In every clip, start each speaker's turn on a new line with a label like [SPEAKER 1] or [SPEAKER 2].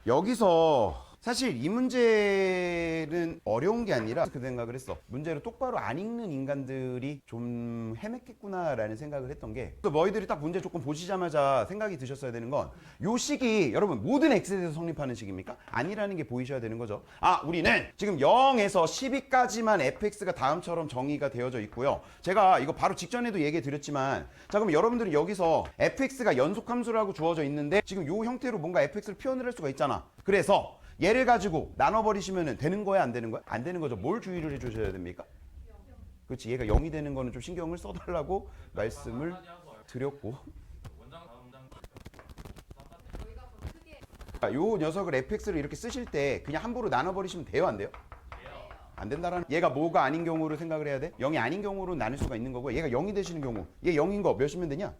[SPEAKER 1] 여기서 사실 이 문제는 어려운 게 아니라 그 생각을 했어. 문제를 똑바로 안 읽는 인간들이 좀 헤맸겠구나라는 생각을 했던 게, 또 너희들이 딱 문제 조건 보시자마자 생각이 드셨어야 되는 건, 요 식이 여러분 모든 x에 대해서 성립하는 식입니까? 아니라는 게 보이셔야 되는 거죠. 아, 우리는 지금 0에서 12까지만 fx가 다음처럼 정의가 되어져 있고요. 제가 이거 바로 직전에도 얘기해 드렸지만, 자, 그럼 여러분들은 여기서 fx가 연속함수라고 주어져 있는데 지금 요 형태로 뭔가 fx를 표현을 할 수가 있잖아. 그래서 얘를 가지고 나눠버리시면 되는 거야, 안 되는 거야? 안 되는 거죠. 뭘 주의를 해주셔야 됩니까? 그렇지, 얘가 0이 되는 거는 좀 신경을 써달라고 말씀을 드렸고, 요 녀석을 fx를 이렇게 쓰실 때 그냥 함부로 나눠버리시면 돼요, 안 돼요? 안 된다라는, 얘가 뭐가 아닌 경우로 생각을 해야 돼? 0이 아닌 경우로 나눌 수가 있는 거고, 얘가 0이 되시는 경우, 얘 0인 거 몇이면 되냐?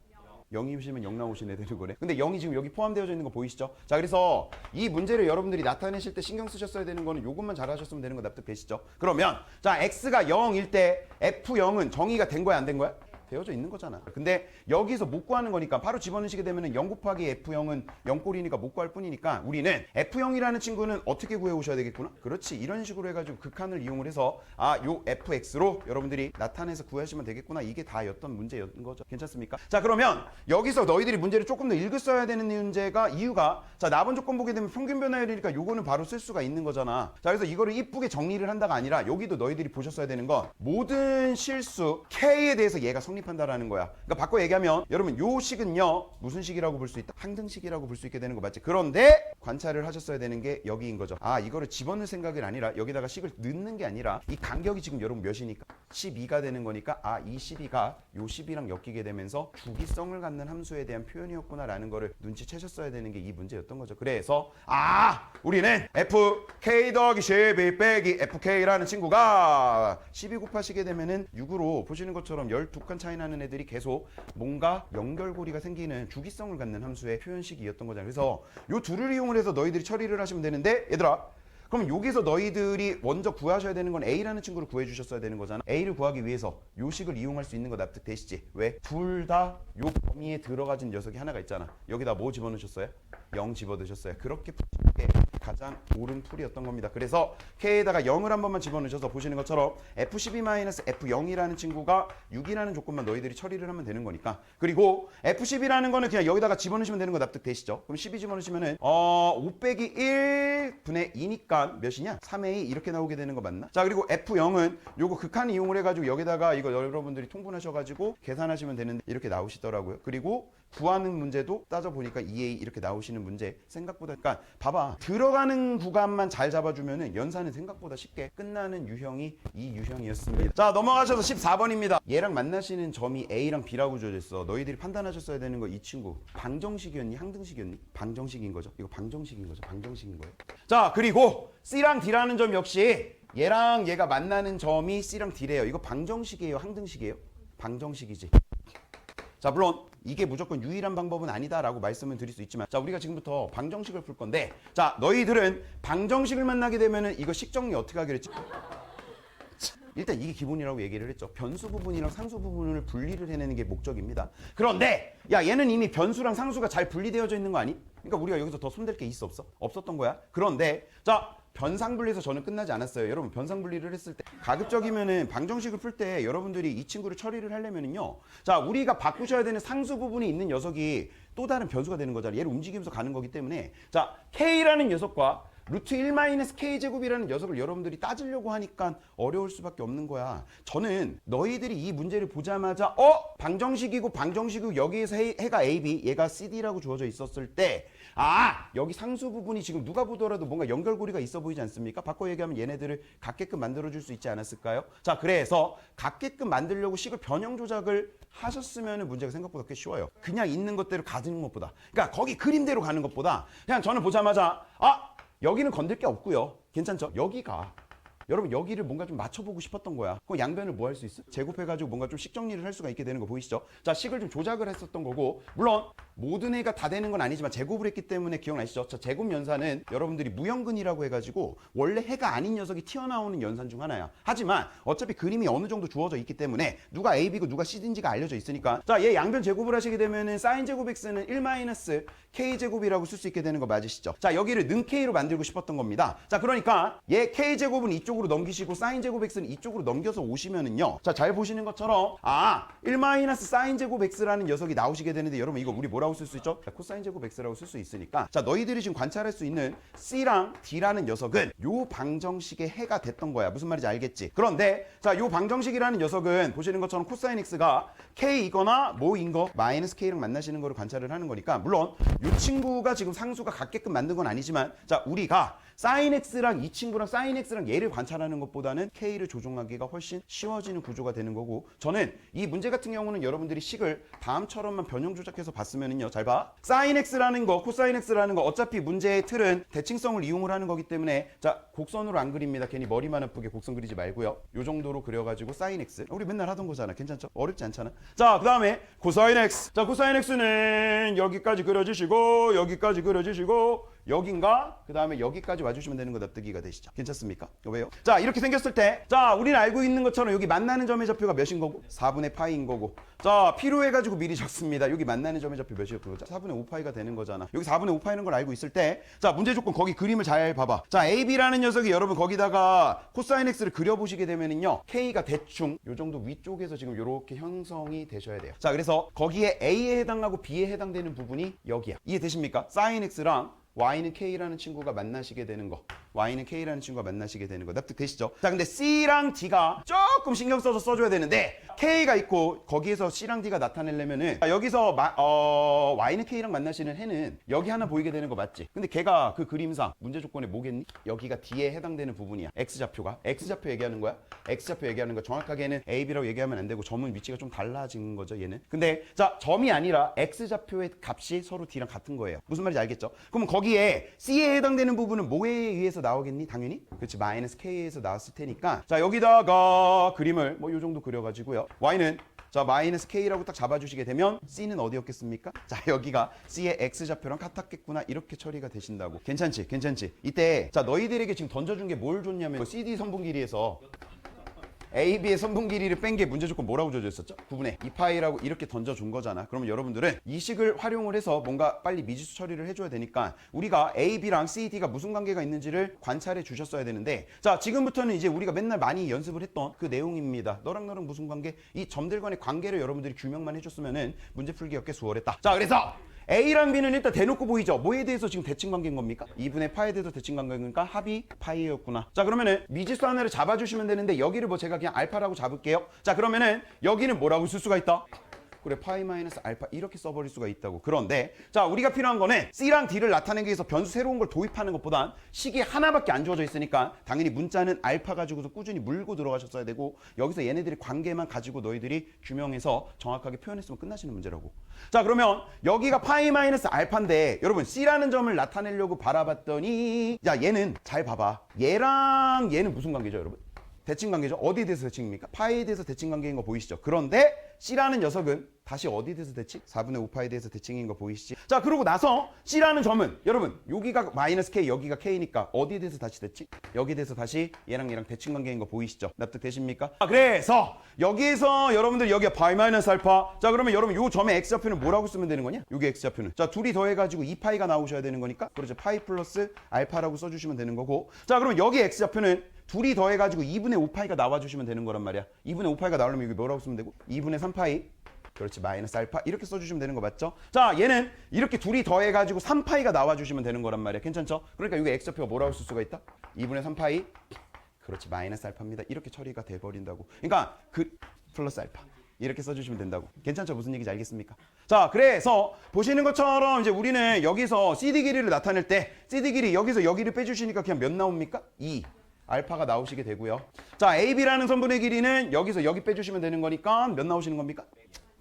[SPEAKER 1] 0이시면 0 나오시네 되는 거네. 근데 0이 지금 여기 포함되어져 있는 거 보이시죠? 자, 그래서 이 문제를 여러분들이 나타내실 때 신경 쓰셨어야 되는 거는 요것만 잘 하셨으면 되는 거 납득되시죠? 그러면 자, x가 0일 때 f0은 정의가 된 거야, 안 된 거야? 되어져 있는 거잖아. 근데 여기서 못 구하는 거니까 바로 집어넣으시게 되면은 0 곱하기 F0은 0꼴이니까 못 구할 뿐이니까, 우리는 F0이라는 친구는 어떻게 구해 오셔야 되겠구나? 그렇지, 이런 식으로 해가지고 극한을 이용을 해서 요 FX로 여러분들이 나타내서 구하시면 되겠구나. 이게 다였던 문제였던 거죠. 괜찮습니까? 자, 그러면 여기서 너희들이 문제를 조금 더 읽었어야 되는 문제가, 이유가, 자, 나번 조건 보게 되면 평균 변화율이니까 요거는 바로 쓸 수가 있는 거잖아. 자, 그래서 이거를 이쁘게 정리를 한다가 아니라 여기도 너희들이 보셨어야 되는 건, 모든 실수 K에 대해서 얘가 성립한다라는 거야. 그러니까 바꿔 얘기하면 여러분, 요 식은요 무슨 식이라고 볼 수 있다? 항등식이라고 볼 수 있게 되는 거 맞지? 그런데 관찰을 하셨어야 되는 게 여기인 거죠. 아, 이거를 집어넣을 생각이 아니라 여기다가 식을 넣는 게 아니라, 이 간격이 지금 여러분 몇이니까 12가 되는 거니까, 아, 이 12가 요 10이랑 엮이게 되면서 주기성을 갖는 함수에 대한 표현이었구나라는 거를 눈치채셨어야 되는 게 이 문제였던 거죠. 그래서 우리는 fk 더하기 12 빼기 fk라는 친구가 12 곱하시게 되면은 6으로 보시는 것처럼 12칸 차이 나는 애들이 계속 뭔가 연결고리가 생기는 주기성을 갖는 함수의 표현식이었던 거잖아요. 그래서 요 둘을 이용을 해서 너희들이 처리를 하시면 되는데, 얘들아, 그럼 여기서 너희들이 먼저 구하셔야 되는 건 A라는 친구를 구해 주셨어야 되는 거잖아. A를 구하기 위해서 요 식을 이용할 수 있는 거 납득되시지? 왜? 둘 다 요 범위에 들어가진 녀석이 하나가 있잖아. 여기다 뭐 집어넣으셨어요? 0 집어넣으셨어요. 그렇게 푸는 게 가장 옳은 풀이었던 겁니다. 그래서 K에다가 0을 한 번만 집어넣으셔서 보시는 것처럼 F12-F0이라는 친구가 6이라는 조건만 너희들이 처리를 하면 되는 거니까. 그리고 F10이라는 거는 그냥 여기다가 집어넣으시면 되는 거 납득되시죠? 그럼 12 집어넣으시면은 5 빼기 1분의 2니까 몇이냐? 3의 2 이렇게 나오게 되는 거 맞나? 자, 그리고 F0은 요거 극한 이용을 해가지고 여기다가 이거 여러분들이 통분하셔가지고 계산하시면 되는데 이렇게 나오시더라고요. 그리고 구하는 문제도 따져보니까 2A 이렇게 나오시는 문제 생각보다, 그러니까 봐봐, 들어가는 구간만 잘 잡아주면은 연산은 생각보다 쉽게 끝나는 유형이 이 유형이었습니다. 자, 넘어가셔서 14번입니다. 얘랑 만나시는 점이 A랑 B라고 주어져 있어. 너희들이 판단하셨어야 되는 거, 이 친구 방정식이었니? 항등식이었니? 방정식인 거죠. 이거 방정식인 거죠. 방정식인 거예요. 자, 그리고 C랑 D라는 점 역시 얘랑 얘가 만나는 점이 C랑 D래요. 이거 방정식이에요? 항등식이에요? 방정식이지. 자, 물론 이게 무조건 유일한 방법은 아니다라고 말씀을 드릴 수 있지만, 자, 우리가 지금부터 방정식을 풀 건데, 자, 너희들은 방정식을 만나게 되면은 이거 식정리 어떻게 하기로 했지? 일단 이게 기본이라고 얘기를 했죠. 변수 부분이랑 상수 부분을 분리를 해내는 게 목적입니다. 그런데 야, 얘는 이미 변수랑 상수가 잘 분리되어져 있는 거 아니? 그러니까 우리가 여기서 더 손댈 게 있어, 없어? 없었던 거야. 그런데 자, 변상분리에서 저는 끝나지 않았어요. 여러분, 변상분리를 했을 때 가급적이면은 방정식을 풀 때 여러분들이 이 친구를 처리를 하려면은요, 자, 우리가 바꾸셔야 되는 상수 부분이 있는 녀석이 또 다른 변수가 되는 거잖아요. 얘를 움직이면서 가는 거기 때문에, 자, K라는 녀석과 루트 1-K제곱이라는 녀석을 여러분들이 따지려고 하니까 어려울 수밖에 없는 거야. 저는 너희들이 이 문제를 보자마자 방정식이고 방정식이고 여기에서 해가 AB, 얘가 CD라고 주어져 있었을 때, 여기 상수 부분이 지금 누가 보더라도 뭔가 연결고리가 있어 보이지 않습니까? 바꿔 얘기하면 얘네들을 같게끔 만들어줄 수 있지 않았을까요? 자, 그래서 같게끔 만들려고 식을 변형 조작을 하셨으면 문제가 생각보다 꽤 쉬워요. 그냥 있는 것대로 가지는 것보다, 그러니까 거기 그림대로 가는 것보다, 그냥 저는 보자마자 여기는 건들 게 없고요. 괜찮죠? 여기가 여러분 여기를 뭔가 좀 맞춰보고 싶었던 거야. 그럼 양변을 뭐 할 수 있어? 제곱해가지고 뭔가 좀 식 정리를 할 수가 있게 되는 거 보이시죠? 자, 식을 좀 조작을 했었던 거고, 물론 모든 애가 다 되는 건 아니지만 제곱을 했기 때문에 기억나시죠? 자, 제곱 연산은 여러분들이 무형근이라고 해가지고 원래 해가 아닌 녀석이 튀어나오는 연산 중 하나야. 하지만 어차피 그림이 어느 정도 주어져 있기 때문에 누가 A, B고 누가 C인지가 알려져 있으니까, 자, 얘 양변 제곱을 하시게 되면은 사인 제곱 X는 1 K 제곱이라고 쓸 수 있게 되는 거 맞으시죠? 자, 여기를 는 K로 만들고 싶었던 겁니다. 자, 그러니까 얘 K 제곱은 이쪽으로 넘기시고 사인 제곱 X는 이쪽으로 넘겨서 오시면은요. 자, 잘 보시는 것처럼 1 사인 제곱 X라는 녀석이 나오시게 되는데, 여러분 이거 우리 뭐라고 쓸 수 있죠? 자, 코사인 제곱 X라고 쓸 수 있으니까, 자, 너희들이 지금 관찰할 수 있는 C랑 D라는 녀석은 요 방정식의 해가 됐던 거야. 무슨 말인지 알겠지? 그런데 자, 요 방정식이라는 녀석은 보시는 것처럼 코사인 X가 K이거나 뭐인 거 마이너스 K랑 만나시는 거를 관찰을 하는 거니까, 물론 요 친구가 지금 상수가 같게끔 만든 건 아니지만, 자, 우리가 사인 X랑 이 친구랑 사인 X랑 얘를 관찰하는 것보다는 K를 조종하기가 훨씬 쉬워지는 구조가 되는 거고, 저는 이 문제 같은 경우는 여러분들이 식을 다음처럼만 변형 조작해서 봤으면은요, 잘 봐. 사인 X라는 거, 코사인 X라는 거 어차피 문제의 틀은 대칭성을 이용을 하는 거기 때문에, 자, 곡선으로 안 그립니다. 괜히 머리만 아프게 곡선 그리지 말고요. 요 정도로 그려가지고 사인 X. 우리 맨날 하던 거잖아. 괜찮죠? 어렵지 않잖아. 자, 그 다음에 코사인 X. 자, 코사인 X는 여기까지 그려주시고, 여기까지 그려주시고, 여긴가? 그 다음에 여기까지 와주시면 되는 거 납득이가 되시죠? 괜찮습니까? 왜요? 자, 이렇게 생겼을 때, 자, 우리는 알고 있는 것처럼 여기 만나는 점의 좌표가 몇인 거고? 4분의 파이인 거고. 자, 필요해가지고 미리 적습니다. 여기 만나는 점의 좌표 몇이었고? 4분의 5파이가 되는 거잖아. 여기 4분의 5파이는 걸 알고 있을 때, 자, 문제 조건 거기 그림을 잘 봐봐. 자, AB라는 녀석이 여러분 거기다가 코사인 X를 그려보시게 되면은요, K가 대충 요 정도 위쪽에서 지금 요렇게 형성이 되셔야 돼요. 자, 그래서 거기에 A에 해당하고 B에 해당되는 부분이 여기야. 이해되십니까? 사인 X랑 Y는 K라는 친구가 만나시게 되는 거, Y는 K라는 친구가 만나시게 되는 거 납득되시죠? 자, 근데 C랑 D가 조금 신경 써서 써줘야 되는데, K가 있고 거기에서 C랑 D가 나타내려면은, 여기서 Y는 K랑 만나시는 해는 여기 하나 보이게 되는 거 맞지? 근데 걔가 그 그림상 문제 조건에 뭐겠니? 여기가 D에 해당되는 부분이야. X좌표가. X좌표 얘기하는 거야? X좌표 얘기하는 거. 정확하게는 A, B라고 얘기하면 안 되고 점은 위치가 좀 달라진 거죠, 얘는. 근데 자, 점이 아니라 X좌표의 값이 서로 D랑 같은 거예요. 무슨 말인지 알겠죠? 그럼 거기에 C에 해당되는 부분은 뭐에 의해서 나오겠니? 당연히 그렇지, 마이너스 K에서 나왔을 테니까, 자, 여기다가 그림을 뭐 요 정도 그려가지고요, Y는 자, 마이너스 K라고 딱 잡아주시게 되면 C는 어디였겠습니까? 자, 여기가 C의 X좌표랑 같았겠구나, 이렇게 처리가 되신다고. 괜찮지? 괜찮지? 이때 자, 너희들에게 지금 던져준 게 뭘 줬냐면, CD 선분 길이에서 A, B의 선분 길이를 뺀 게 문제 조건 뭐라고 줘져 있었죠? 9분의 2파이라고 이렇게 던져준 거잖아. 그러면 여러분들은 이 식을 활용을 해서 뭔가 빨리 미지수 처리를 해줘야 되니까, 우리가 A, B랑 C, D가 무슨 관계가 있는지를 관찰해 주셨어야 되는데, 자, 지금부터는 이제 우리가 맨날 많이 연습을 했던 그 내용입니다. 너랑 너랑 무슨 관계? 이 점들 간의 관계를 여러분들이 규명만 해줬으면은 문제 풀기가 꽤 수월했다. 자, 그래서 A랑 B는 일단 대놓고 보이죠? 뭐에 대해서 지금 대칭 관계인 겁니까? 2분의 파이에 대해서 대칭 관계니까 합이 파이였구나. 자, 그러면은 미지수 하나를 잡아주시면 되는데, 여기를 뭐 제가 그냥 알파라고 잡을게요. 자, 그러면은 여기는 뭐라고 쓸 수가 있다? 그래, 파이 마이너스 알파 이렇게 써버릴 수가 있다고. 그런데 자, 우리가 필요한 거는 C랑 D를 나타내기 위해서 변수 새로운 걸 도입하는 것보단 식이 하나밖에 안 주어져 있으니까 당연히 문자는 알파 가지고서 꾸준히 물고 들어가셨어야 되고, 여기서 얘네들이 관계만 가지고 너희들이 규명해서 정확하게 표현했으면 끝나시는 문제라고. 자, 그러면 여기가 파이 마이너스 알파인데, 여러분 C라는 점을 나타내려고 바라봤더니, 야, 얘는 잘 봐봐. 얘랑 얘는 무슨 관계죠, 여러분? 대칭 관계죠. 어디에 대해서 대칭입니까? 파이에 대해서 대칭 관계인 거 보이시죠? 그런데 C라는 녀석은 다시 어디에 대해서 대칭? 4분의 5파이에 대해서 대칭인 거 보이시지? 자, 그러고 나서 C라는 점은 여러분 여기가 마이너스 K, 여기가 K니까 어디에 대해서 다시 대칭? 여기에 대해서 다시 얘랑 얘랑 대칭 관계인 거 보이시죠? 납득되십니까? 그래서 여기에서 여러분들 여기가 파이 마이너스 알파. 자, 그러면 여러분 요 점의 X좌표는 뭐라고 쓰면 되는 거냐? 요게 X좌표는. 자, 둘이 더해가지고 2파이가 나오셔야 되는 거니까, 그렇죠, 파이 플러스 알파라고 써주시면 되는 거고. 자, 그러면 여기 X좌표는 둘이 더해가지고 2분의 5파이가 나와주시면 되는 거란 말이야. 2분의 5파이가 나오려면 여기 뭐라고 쓰면 되고? 2분의 3파이. 그렇지, 마이너스 알파 이렇게 써주시면 되는 거 맞죠? 자, 얘는 이렇게 둘이 더해가지고 3파이가 나와주시면 되는 거란 말이야. 괜찮죠? 그러니까 여기 X좌표가 뭐라고 쓸 수가 있다? 2분의 3파이. 그렇지, 마이너스 알파입니다. 이렇게 처리가 돼버린다고. 그러니까 그 플러스 알파 이렇게 써주시면 된다고. 괜찮죠? 무슨 얘기인지 알겠습니까? 자, 그래서 보시는 것처럼 이제 우리는 여기서 CD 길이를 나타낼 때 CD 길이 여기서 여기를 빼주시니까 그냥 몇 나옵니까? 2. 알파가 나오시게 되고요. 자, AB라는 선분의 길이는 여기서 여기 빼주시면 되는 거니까 몇 나오시는 겁니까?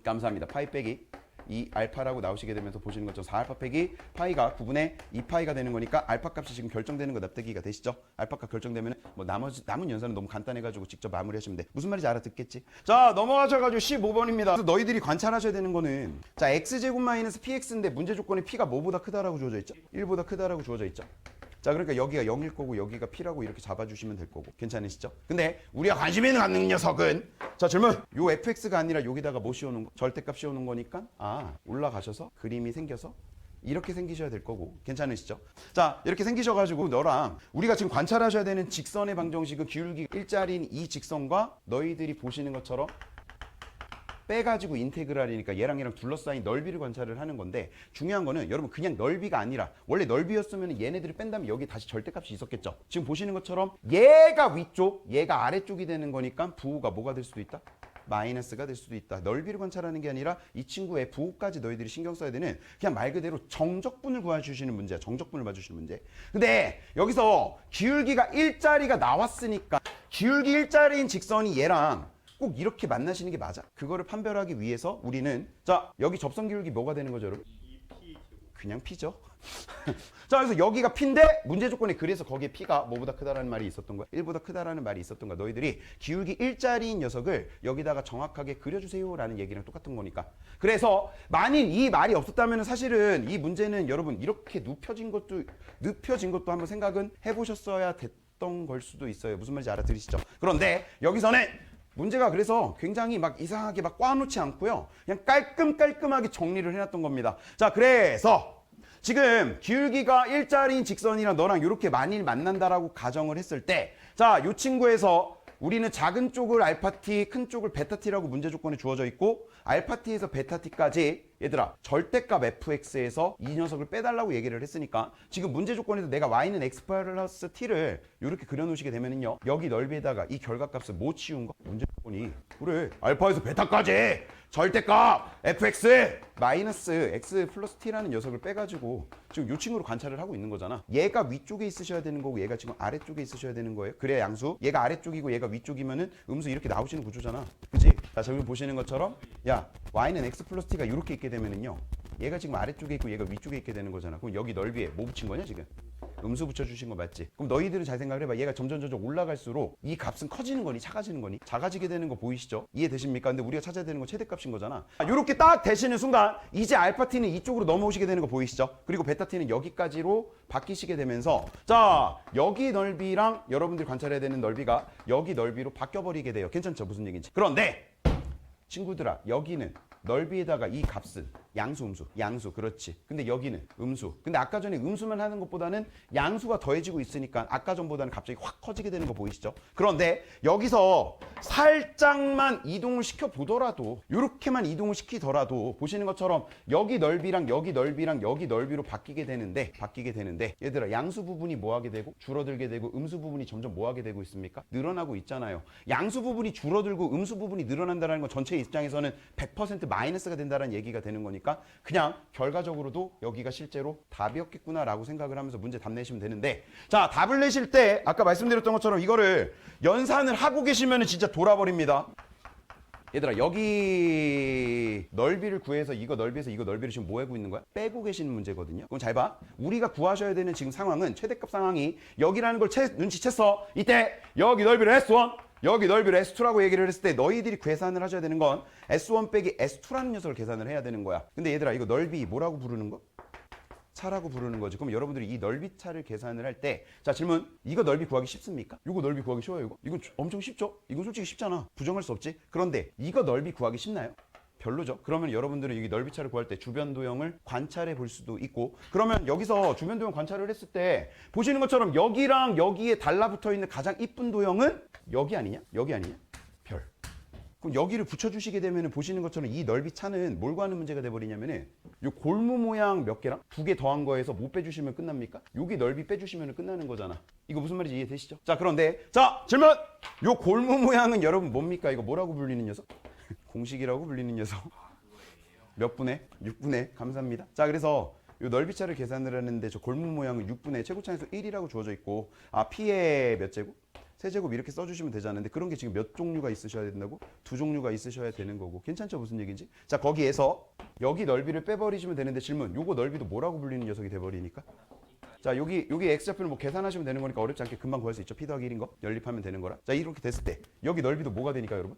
[SPEAKER 1] 감사합니다. 파이 빼기 이 알파라고 나오시게 되면서 보시는 것처럼 4알파 빼기 파이가 9분의 2파이가 되는 거니까 알파 값이 지금 결정되는 거 납득이가 되시죠? 알파 값 결정되면 뭐 남은 연산은 너무 간단해가지고 직접 마무리하시면 돼. 무슨 말인지 알아듣겠지? 자, 넘어가셔가지고 15번입니다. 그래서 너희들이 관찰하셔야 되는 거는 자, x제곱 마이너스 px인데 문제 조건이 p가 뭐보다 크다라고 주어져 있죠? 1보다 크다라고 주어져 있죠? 자, 그러니까 여기가 0일 거고 여기가 p라고 이렇게 잡아주시면 될 거고 괜찮으시죠? 근데 우리가 관심 있는 갖는 녀석은 자, 질문! 요 fx가 아니라 여기다가 뭐 씌워놓은 거? 절대값 씌워놓은 거니까 올라가셔서 그림이 생겨서 이렇게 생기셔야 될 거고 괜찮으시죠? 자, 이렇게 생기셔가지고 너랑 우리가 지금 관찰하셔야 되는 직선의 방정식은 기울기 일자리인 이 직선과 너희들이 보시는 것처럼 빼가지고 인테그랄이니까 얘랑 둘러싸인 넓이를 관찰을 하는 건데 중요한 거는 여러분 그냥 넓이가 아니라 원래 넓이였으면 얘네들을 뺀 다음에 여기 다시 절대값이 있었겠죠. 지금 보시는 것처럼 얘가 위쪽 얘가 아래쪽이 되는 거니까 부호가 뭐가 될 수도 있다? 마이너스가 될 수도 있다. 넓이를 관찰하는 게 아니라 이 친구의 부호까지 너희들이 신경 써야 되는 그냥 말 그대로 정적분을 구해주시는 문제야. 정적분을 봐주시는 문제. 근데 여기서 기울기가 일자리가 나왔으니까 기울기 일자리인 직선이 얘랑 꼭 이렇게 만나시는 게 맞아. 그거를 판별하기 위해서 우리는 자, 여기 접선 기울기 뭐가 되는 거죠, 여러분? 그냥 p죠. 자, 그래서 여기가 p인데 문제 조건에 그래서 거기에 p가 뭐보다 크다라는 말이 있었던 거야. 1보다 크다라는 말이 있었던 거야. 너희들이 기울기 일자리인 녀석을 여기다가 정확하게 그려주세요라는 얘기랑 똑같은 거니까. 그래서 만일 이 말이 없었다면 사실은 이 문제는 여러분 이렇게 눕혀진 것도 한번 생각은 해보셨어야 됐던 걸 수도 있어요. 무슨 말인지 알아들으시죠? 그런데 여기서는 문제가 그래서 굉장히 막 이상하게 막 꽈놓지 않고요. 그냥 깔끔하게 정리를 해놨던 겁니다. 자, 그래서 지금 기울기가 일자리인 직선이랑 너랑 이렇게 만일 만난다라고 가정을 했을 때 자, 이 친구에서 우리는 작은 쪽을 알파T, 큰 쪽을 베타T라고 문제 조건에 주어져 있고 알파T에서 베타T까지 얘들아 절대값 fx에서 이 녀석을 빼달라고 얘기를 했으니까 지금 문제 조건에서 내가 y는 x 플러스 t를 이렇게 그려놓으시게 되면은요 여기 넓이에다가 이 결과값을 못 치운 거 문제 조건이 그래 알파에서 베타까지 절대값 fx 마이너스 x 플러스 t라는 녀석을 빼가지고 지금 이 친구로 관찰을 하고 있는 거잖아. 얘가 위쪽에 있으셔야 되는 거고 얘가 지금 아래쪽에 있으셔야 되는 거예요. 그래야 양수 얘가 아래쪽이고 얘가 위쪽이면은 음수 이렇게 나오시는 구조잖아. 그치? 자, 지금 보시는 것처럼 야 y는 x 플러스 t가 이렇게 있게 되면은요 얘가 지금 아래쪽에 있고 얘가 위쪽에 있게 되는 거잖아. 그럼 여기 넓이에 뭐 붙인 거냐 지금? 음수 붙여주신 거 맞지? 그럼 너희들은 잘 생각을 해봐. 얘가 점점 올라갈수록 이 값은 커지는 거니 작아지는 거니? 작아지게 되는 거 보이시죠? 이해되십니까? 근데 우리가 찾아야 되는 건 최대값인 거잖아. 이렇게 딱 되시는 순간 이제 알파T는 이쪽으로 넘어오시게 되는 거 보이시죠? 그리고 베타T는 여기까지로 바뀌시게 되면서 자, 여기 넓이랑 여러분들이 관찰해야 되는 넓이가 여기 넓이로 바뀌어버리게 돼요. 괜찮죠? 무슨 얘기인지. 그런데 친구들아, 여기는 넓이에다가 이 값은 양수, 음수, 양수, 그렇지. 근데 여기는 음수. 근데 아까 전에 음수만 하는 것보다는 양수가 더해지고 있으니까 아까 전보다는 갑자기 확 커지게 되는 거 보이시죠? 그런데 여기서 살짝만 이동을 시켜보더라도 이렇게만 이동을 시키더라도 보시는 것처럼 여기 넓이랑 여기 넓이랑 여기 넓이로 바뀌게 되는데 얘들아 양수 부분이 뭐하게 되고 줄어들게 되고 음수 부분이 점점 뭐하게 되고 있습니까? 늘어나고 있잖아요. 양수 부분이 줄어들고 음수 부분이 늘어난다는 건 전체 입장에서는 100% 마이너스가 된다는 얘기가 되는 거니까 그냥 결과적으로도 여기가 실제로 답이었겠구나라고 생각을 하면서 문제 답 내시면 되는데 자, 답을 내실 때 아까 말씀드렸던 것처럼 이거를 연산을 하고 계시면 진짜 돌아버립니다. 얘들아 여기 넓이를 구해서 이거 넓이에서 이거 넓이를 지금 뭐 하고 있는 거야? 빼고 계시는 문제거든요. 그럼 잘 봐. 우리가 구하셔야 되는 지금 상황은 최대값 상황이 여기라는 걸 눈치챘어. 이때 여기 넓이를 S1 여기 넓이를 S2라고 얘기를 했을 때 너희들이 계산을 하셔야 되는 건 S1 빼기 S2라는 녀석을 계산을 해야 되는 거야. 근데 얘들아 이거 넓이 뭐라고 부르는 거? 차라고 부르는 거지. 그럼 여러분들이 이 넓이 차를 계산을 할 때 자, 질문. 이거 넓이 구하기 쉽습니까? 이거 넓이 구하기 쉬워요, 이거? 이건 엄청 쉽죠? 이건 솔직히 쉽잖아. 부정할 수 없지. 그런데 이거 넓이 구하기 쉽나요? 별로죠. 그러면 여러분들은 여기 넓이 차를 구할 때 주변 도형을 관찰해 볼 수도 있고 그러면 여기서 주변 도형 관찰을 했을 때 보시는 것처럼 여기랑 여기에 달라붙어 있는 가장 이쁜 도형은 여기 아니냐? 여기 아니냐? 별. 그럼 여기를 붙여주시게 되면 보시는 것처럼 이 넓이 차는 뭘 구하는 문제가 돼버리냐면은 요 골무 모양 몇 개랑 두 개 더한 거에서 못 빼주시면 끝납니까? 여기 넓이 빼주시면 끝나는 거잖아. 이거 무슨 말인지 이해되시죠? 자, 그런데 자, 질문! 요 골무 모양은 여러분 뭡니까? 이거 뭐라고 불리는 녀석? 공식이라고 불리는 녀석. 몇 분의? 6분의. 감사합니다. 자, 그래서 요 넓이차를 계산을 하는데 저 골무 모양은 6분의 최고차에서 1이라고 주어져 있고 P의 몇 제곱? 세제곱 이렇게 써주시면 되잖아요. 근데 그런 게 지금 몇 종류가 있으셔야 된다고? 2종류가 있으셔야 되는 거고. 괜찮죠? 무슨 얘기인지? 자, 거기에서 여기 넓이를 빼버리시면 되는데 질문. 요거 넓이도 뭐라고 불리는 녀석이 돼버리니까? 자, 여기 X좌표는 뭐 계산하시면 되는 거니까 어렵지 않게 금방 구할 수 있죠. P 더하기 1인 거 연립하면 되는 거라. 자, 이렇게 됐을 때 여기 넓이도 뭐가 되니까 여러분?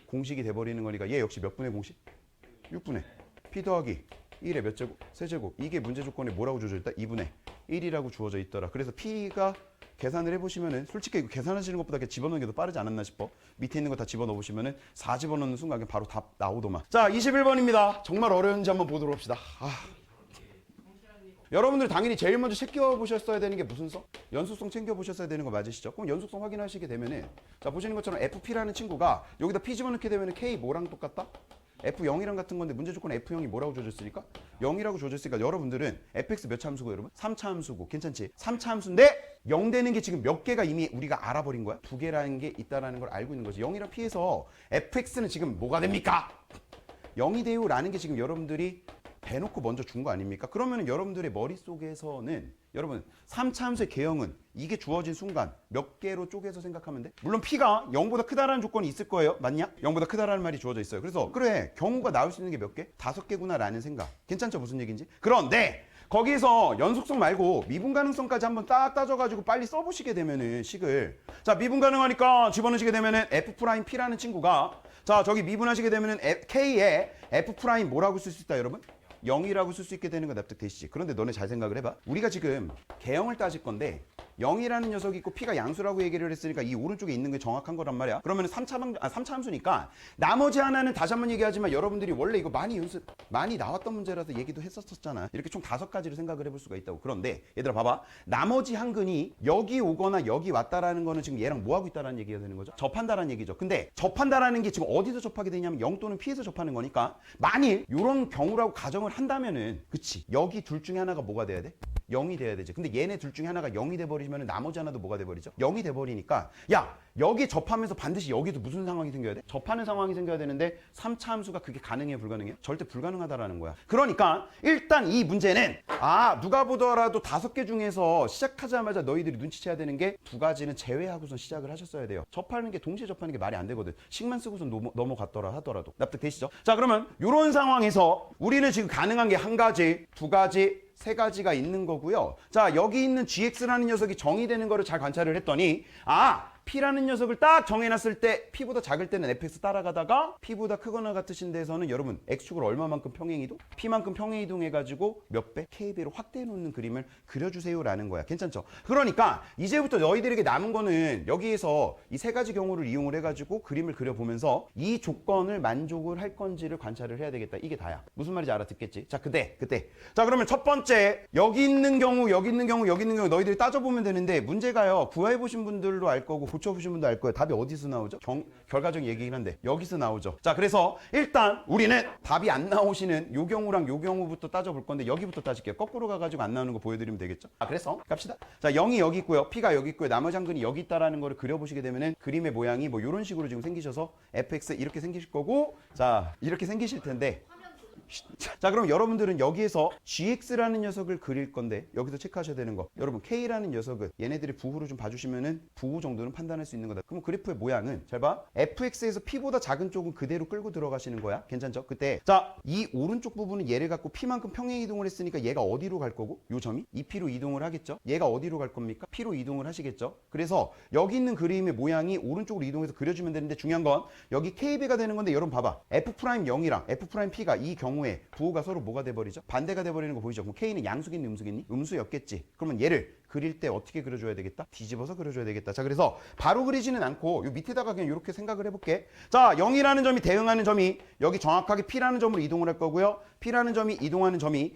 [SPEAKER 1] 공식이 돼버리는 거니까 얘 역시 몇 분의 공식? 6분의 P 더하기 1의 몇 제곱? 세제곱. 이게 문제 조건에 뭐라고 주어져 있다? 2분의 1이라고 주어져 있더라. 그래서 P가 계산을 해보시면은 솔직히 이거 계산하시는 것보다 이렇게 집어넣는 게 더 빠르지 않았나 싶어. 밑에 있는 거 다 집어넣어 보시면은 4 집어넣는 순간 바로 답 나오더만. 자, 21번입니다. 정말 어려운지 한번 보도록 합시다. 여러분들 당연히 제일 먼저 챙겨보셨어야 되는 게 무슨 성? 연속성 챙겨보셨어야 되는 거 맞으시죠? 그럼 연속성 확인하시게 되면은 자, 보시는 것처럼 FP라는 친구가 여기다 P 집어넣게 되면은 K 뭐랑 똑같다? F0이랑 같은 건데 문제 조건 F0이 뭐라고 주어졌으니까? 0이라고 주어졌으니까 여러분들은 fx 몇 차 함수고 여러분? 3차 함수고. 괜찮지? 3차 함수인데 0 되는 게 지금 몇 개가 이미 우리가 알아버린 거야? 2개라는 게 있다라는 걸 알고 있는 거지. 0이랑 P에서 fx는 지금 뭐가 됩니까? 0이 돼요 라는 게 지금 여러분들이 대놓고 먼저 준 거 아닙니까? 그러면 여러분들의 머릿속에서는 여러분 3차 함수의 개형은 이게 주어진 순간 몇 개로 쪼개서 생각하면 돼? 물론 P가 0보다 크다라는 조건이 있을 거예요. 맞냐? 0보다 크다라는 말이 주어져 있어요. 그래서 그래 경우가 나올 수 있는 게 몇 개? 5개구나 라는 생각. 괜찮죠? 무슨 얘기인지? 그런데 거기서 연속성 말고 미분 가능성까지 한번 딱 따져가지고 빨리 써보시게 되면은 식을 자 미분 가능하니까 집어넣으시게 되면은 F'P라는 친구가 자 저기 미분하시게 되면은 K에 F' 뭐라고 쓸 수 있다 여러분? 0이라고 쓸 수 있게 되는 거 납득되시지? 그런데 너네 잘 생각을 해봐. 우리가 지금 개형을 따질 건데 0이라는 녀석이 있고 P가 양수라고 얘기를 했으니까 이 오른쪽에 있는 게 정확한 거란 말이야. 그러면 3차 함수니까 나머지 하나는 다시 한번 얘기하지만 여러분들이 원래 이거 많이 나왔던 문제라서 얘기도 했었잖아. 이렇게 총 5가지를 생각을 해볼 수가 있다고. 그런데 얘들아 봐봐. 나머지 한 근이 여기 오거나 여기 왔다라는 거는 지금 얘랑 뭐 하고 있다라는 얘기가 되는 거죠? 접한다라는 얘기죠. 근데 접한다라는 게 지금 어디서 접하게 되냐면 0 또는 P에서 접하는 거니까 만일 이런 경우라고 가정을 한다면은 그치 여기 둘 중에 하나가 뭐가 돼야 돼? 0이 돼야 되지. 근데 얘네 둘 중에 하나가 0이 돼버리면 나머지 하나도 뭐가 돼버리죠? 0이 돼버리니까 야 여기 접하면서 반드시 여기도 무슨 상황이 생겨야 돼? 접하는 상황이 생겨야 되는데 3차 함수가 그게 가능해요? 불가능해요? 절대 불가능하다라는 거야. 그러니까 일단 이 문제는 누가 보더라도 5개 중에서 시작하자마자 너희들이 눈치채야 되는 게 2가지는 제외하고선 시작을 하셨어야 돼요. 접하는 게 동시에 접하는 게 말이 안 되거든. 식만 쓰고선 넘어갔더라 하더라도. 납득되시죠? 자 그러면 이런 상황에서 우리는 지금 가능한 게 1가지, 2가지 3가지가 있는 거고요. 자, 여기 있는 gx라는 녀석이 정의되는 거를 잘 관찰을 했더니 P라는 녀석을 딱 정해놨을 때 P보다 작을 때는 fx 따라가다가 P보다 크거나 같으신 데서는 여러분 x축을 얼마만큼 평행이동? P만큼 평행이동해가지고 몇 배? k배로 확대해 놓는 그림을 그려주세요 라는 거야. 괜찮죠? 그러니까 이제부터 너희들에게 남은 거는 여기에서 이 3가지 경우를 이용을 해가지고 그림을 그려보면서 이 조건을 만족을 할 건지를 관찰을 해야 되겠다. 이게 다야. 무슨 말인지 알아듣겠지? 자, 그때. 자, 그러면 첫 번째 여기 있는 경우, 여기 있는 경우, 여기 있는 경우 너희들이 따져보면 되는데 문제가요. 구해보신 분들도 알 거고 고쳐보신 분도 알 거예요. 답이 어디서 나오죠? 결과적인 얘기긴 한데 여기서 나오죠. 자 그래서 일단 우리는 답이 안 나오시는 요 경우랑 요 경우부터 따져볼 건데 여기부터 따질게요. 거꾸로 가가지고 안 나오는 거 보여드리면 되겠죠? 그래서 갑시다. 자 0이 여기 있고요. P가 여기 있고요. 나머지 한 근이 여기 있다라는 거를 그려보시게 되면은 그림의 모양이 뭐 이런 식으로 지금 생기셔서 fx 이렇게 생기실 거고 자 이렇게 생기실 텐데 자 그럼 여러분들은 여기에서 gx라는 녀석을 그릴 건데 여기서 체크하셔야 되는 거 여러분 k라는 녀석은 얘네들이 부호로 좀 봐주시면은 부호 정도는 판단할 수 있는 거다. 그럼 그래프의 모양은 잘 봐. fx에서 p보다 작은 쪽은 그대로 끌고 들어가시는 거야. 괜찮죠? 그때 자 이 오른쪽 부분은 얘를 갖고 p만큼 평행 이동을 했으니까 얘가 어디로 갈 거고 요 점이 2p로 이동을 하겠죠? 얘가 어디로 갈 겁니까? p로 이동을 하시겠죠? 그래서 여기 있는 그림의 모양이 오른쪽으로 이동해서 그려주면 되는데 중요한 건 여기 k배가 되는 건데 여러분 봐봐. f'0이랑 f'p가 이 경우에 부호가 서로 뭐가 돼버리죠? 반대가 돼버리는 거 보이죠? 그럼 K는 양수겠니 음수겠니? 음수였겠지. 그러면 얘를 그릴 때 어떻게 그려줘야 되겠다? 뒤집어서 그려줘야 되겠다. 자 그래서 바로 그리지는 않고 요 밑에다가 그냥 이렇게 생각을 해볼게. 자 0이라는 점이 대응하는 점이 여기 정확하게 P라는 점으로 이동을 할 거고요. P라는 점이 이동하는 점이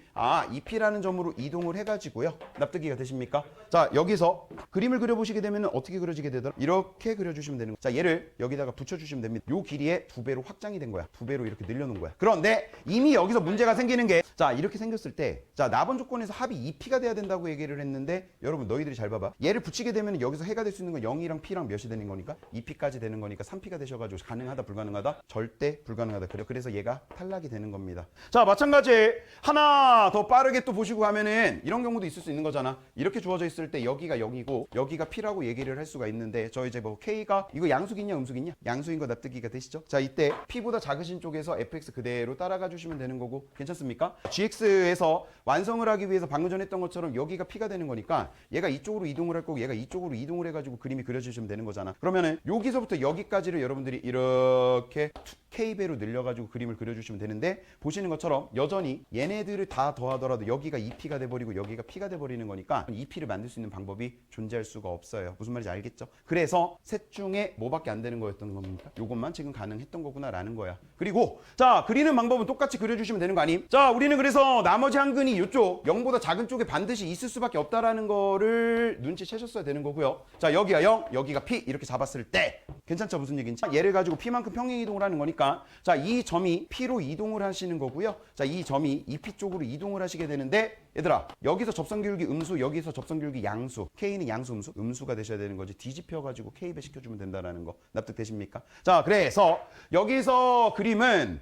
[SPEAKER 1] 이 P라는 점으로 이동을 해가지고요. 납득이가 되십니까? 자 여기서 그림을 그려보시게 되면 어떻게 그려지게 되더라? 이렇게 그려주시면 되는 거예요. 자 얘를 여기다가 붙여주시면 됩니다. 요 길이의 2배로 확장이 된 거야. 2배로 이렇게 늘려놓은 거야. 그런데 이미 여기서 문제가 생기는 게 자 이렇게 생겼을 때 자 나번 조건에서 합이 2P가 돼야 된다고 얘기를 했는데 여러분 너희들이 잘 봐봐. 얘를 붙이게 되면 여기서 해가 될 수 있는 건 0이랑 P랑 몇이 되는 거니까 2P까지 되는 거니까 3P가 되셔가지고 가능하다 불가능하다? 절대 불가능하다. 그래서 얘가 탈락이 되는 겁니다. 자 마찬가지 하나 더 빠르게 또 보시고 가면은 이런 경우도 있을 수 있는 거잖아. 이렇게 주어져 있을 때 여기가 0이고 해가지고 여기가 P라고 얘기를 할 수가 있는데 저 이제 뭐 K가 이거 양수기냐 음수기냐? 양수인 거 납득이가 되시죠? 자 이때 P보다 작으신 쪽에서 fx 그대로 따라가 주시면 되는 거고 괜찮습니까? gx에서 완성을 하기 위해서 방금 전에 했던 것처럼 여기가 P가 되는 거니까 얘가 이쪽으로 이동을 할 거고 얘가 이쪽으로 이동을 해가지고 그림이 그려주시면 되는 거잖아. 그러면은 여기서부터 여기까지를 여러분들이 이렇게 K배로 늘려가지고 그림을 그려주시면 되는데 보시는 것처럼 여전히 얘네들을 다 더하더라도 여기가 2P가 돼버리고 여기가 P가 돼버리는 거니까 2P를 만들 수 있는 방법이 존재할 수가 없어요. 무슨 말인지 알겠죠? 그래서 셋 중에 뭐밖에 안 되는 거였던 겁니까? 요것만 지금 가능했던 거구나 라는 거야. 그리고 자 그리는 방법은 똑같이 그려주시면 되는 거 아님? 자 우리는 그래서 나머지 한근이 이쪽 0보다 작은 쪽에 반드시 있을 수밖에 없다라는 거를 눈치채셨어야 되는 거고요. 자 여기가 0 여기가 P 이렇게 잡았을 때 괜찮죠? 무슨 얘기인지? 얘를 가지고 P만큼 평행 이동을 하는 거니까 자 이 점이 P로 이동을 하시는 거고요. 자 이 점이 2P 쪽으로 이동을 하시게 되는데 얘들아 여기서 접선기울기 음수 여기서 접선기울기 양수 K는 양수 음수? 음수가 되셔야 되는 거지. 뒤집혀가지고 K배 시켜주면 된다는 거 납득되십니까? 자 그래서 여기서 그림은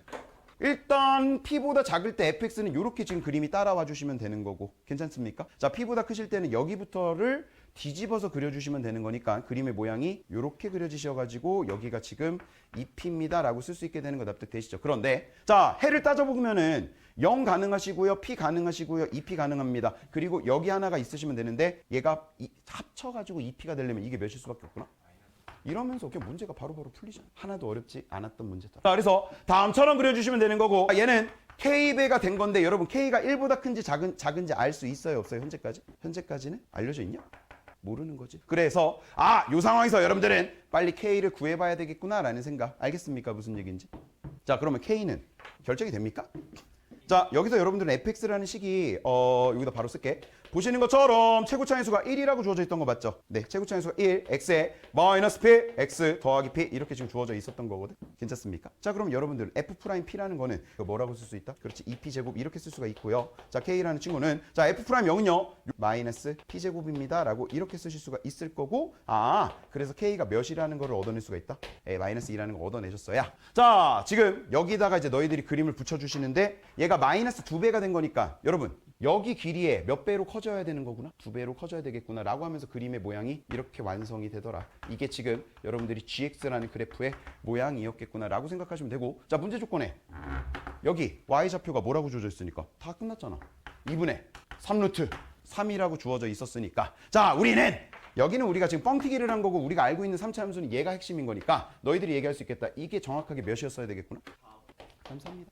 [SPEAKER 1] 일단 P보다 작을 때 fx는 이렇게 지금 그림이 따라와 주시면 되는 거고 괜찮습니까? 자 P보다 크실 때는 여기부터를 뒤집어서 그려주시면 되는 거니까 그림의 모양이 이렇게 그려지셔가지고 여기가 지금 2P입니다 라고 쓸 수 있게 되는 거 납득되시죠? 그런데 자 해를 따져보면은 0 가능하시고요 P 가능하시고요 2P 가능합니다. 그리고 여기 하나가 있으시면 되는데 얘가 합쳐가지고 2P가 되려면 이게 몇일 수밖에 없구나. 이러면서 그냥 문제가 바로바로 풀리잖아. 하나도 어렵지 않았던 문제다. 자, 그래서 다음처럼 그려주시면 되는 거고 얘는 K배가 된 건데 여러분 K가 1보다 큰지 작은지 알 수 있어요? 없어요? 현재까지? 현재까지는 알려져 있냐? 모르는 거지. 그래서 이 상황에서 여러분들은 빨리 K를 구해봐야 되겠구나 라는 생각 알겠습니까? 무슨 얘기인지. 자 그러면 K는 결정이 됩니까? 자 여기서 여러분들은 fx라는 식이 여기다 바로 쓸게. 보시는 것처럼 최고차함수가 1이라고 주어져 있던 거 맞죠? 네, 최고차함수가 1, x에 마이너스 p, x 더하기 p 이렇게 지금 주어져 있었던 거거든. 괜찮습니까? 자, 그럼 여러분들 f'p라는 거는 이거 뭐라고 쓸 수 있다? 그렇지, 2p 제곱 이렇게 쓸 수가 있고요. 자, k라는 친구는 자 f'0은요 마이너스 p 제곱입니다라고 이렇게 쓰실 수가 있을 거고, 그래서 k가 몇이라는 거를 얻어낼 수가 있다. 마이너스 2라는 거 얻어내셨어야. 자, 지금 여기다가 이제 너희들이 그림을 붙여주시는데 얘가 마이너스 2배가 된 거니까 여러분. 여기 길이에 몇 배로 커져야 되는 거구나? 2배로 커져야 되겠구나 라고 하면서 그림의 모양이 이렇게 완성이 되더라. 이게 지금 여러분들이 gx라는 그래프의 모양이었겠구나 라고 생각하시면 되고, 자 문제 조건에 여기 y좌표가 뭐라고 주어져 있으니까 다 끝났잖아. 2분의 3루트 3이라고 주어져 있었으니까 자 우리는 여기는 우리가 지금 뻥튀기를 한 거고 우리가 알고 있는 3차 함수는 얘가 핵심인 거니까 너희들이 얘기할 수 있겠다. 이게 정확하게 몇이었어야 되겠구나? 감사합니다.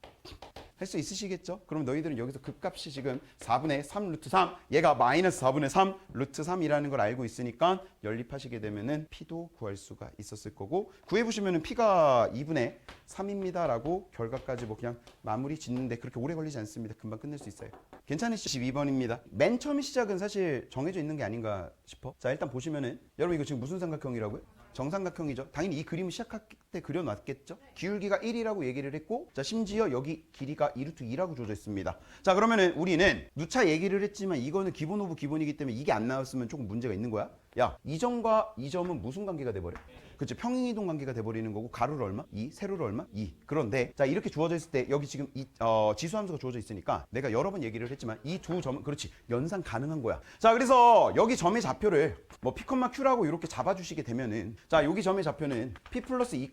[SPEAKER 1] 할 수 있으시겠죠? 그럼 너희들은 여기서 극값이 지금 4분의 3 루트 3 얘가 마이너스 4분의 3 루트 3이라는 걸 알고 있으니까 연립하시게 되면은 P도 구할 수가 있었을 거고, 구해보시면은 P가 2분의 3입니다 라고 결과까지 뭐 그냥 마무리 짓는데 그렇게 오래 걸리지 않습니다. 금방 끝낼 수 있어요. 괜찮으시죠? 12번입니다. 맨 처음 시작은 사실 정해져 있는 게 아닌가 싶어. 자 일단 보시면은 여러분 이거 지금 무슨 삼각형이라고요? 정삼각형이죠. 당연히 이 그림을 시작할 때 그려놨겠죠. 기울기가 1이라고 얘기를 했고, 자 심지어 여기 길이가 2루트 2라고 주어져 있습니다. 자 그러면은 우리는 누차 얘기를 했지만 이거는 기본 오브 기본이기 때문에 이게 안 나왔으면 조금 문제가 있는 거야. 야, 이 점과 이 점은 무슨 관계가 돼버려? 그치, 평행이동 관계가 돼버리는 거고, 가로를 얼마? 2, 세로를 얼마? 2. 그런데 자 이렇게 주어져 있을 때 여기 지금 지수함수가 주어져 있으니까 내가 여러 번 얘기를 했지만 이 두 점은 그렇지 연산 가능한 거야. 자 그래서 여기 점의 좌표를 뭐 P, Q라고 이렇게 잡아주시게 되면은 자 여기 점의 좌표는 P 플러스 2,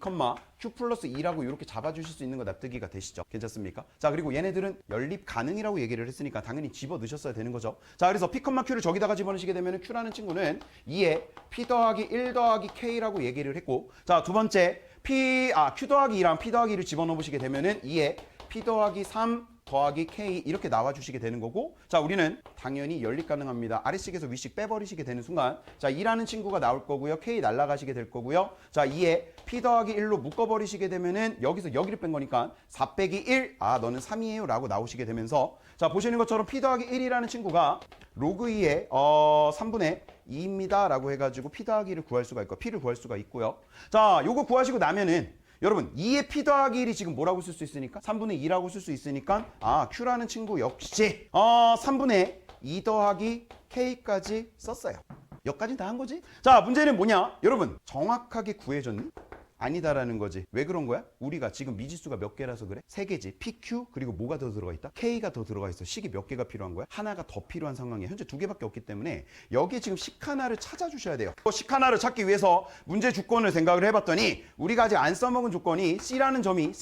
[SPEAKER 1] Q 플러스 2라고 이렇게 잡아주실 수 있는 거 납득이가 되시죠? 괜찮습니까? 자 그리고 얘네들은 연립 가능이라고 얘기를 했으니까 당연히 집어 넣으셨어야 되는 거죠. 자 그래서 P, Q를 저기다가 집어넣으시게 되면은 Q라는 친구는 2에 P 더하기 1 더하기 K라고 얘기를 했고, 자 두 번째 Q 더하기 2랑 P 더하기 1을 집어넣어 보시게 되면은 2에 P 더하기 3 더하기 K 이렇게 나와주시게 되는 거고, 자 우리는 당연히 연립 가능합니다. 아래식에서 위식 빼버리시게 되는 순간 자 2라는 친구가 나올 거고요. K 날라가시게 될 거고요. 자 2에 P 더하기 1로 묶어버리시게 되면은 여기서 여기를 뺀 거니까 4 빼기 1 너는 3이에요 라고 나오시게 되면서 자 보시는 것처럼 P 더하기 1이라는 친구가 로그 2에 3분의 2입니다 라고 해가지고 P 더하기 1을 구할 수가 있고 P를 구할 수가 있고요. 자 요거 구하시고 나면은 여러분 2의 P 더하기 1이 지금 뭐라고 쓸 수 있으니까 3분의 2라고 쓸 수 있으니까 Q라는 친구 역시 3분의 2 더하기 K까지 썼어요. 여기까지 다 한 거지? 자 문제는 뭐냐? 여러분 정확하게 구해줬니? 아니다라는 거지. 왜 그런 거야? 우리가 지금 미지수가 몇 개라서 그래? 3개지. PQ 그리고 뭐가 더 들어가 있다? K가 더 들어가 있어. 식이 몇 개가 필요한 거야? 하나가 더 필요한 상황이야. 현재 2개밖에 없기 때문에 여기에 지금 식 하나를 찾아주셔야 돼요. 식 하나를 찾기 위해서 문제 조건을 생각을 해봤더니 우리가 아직 안 써먹은 조건이 C라는 점이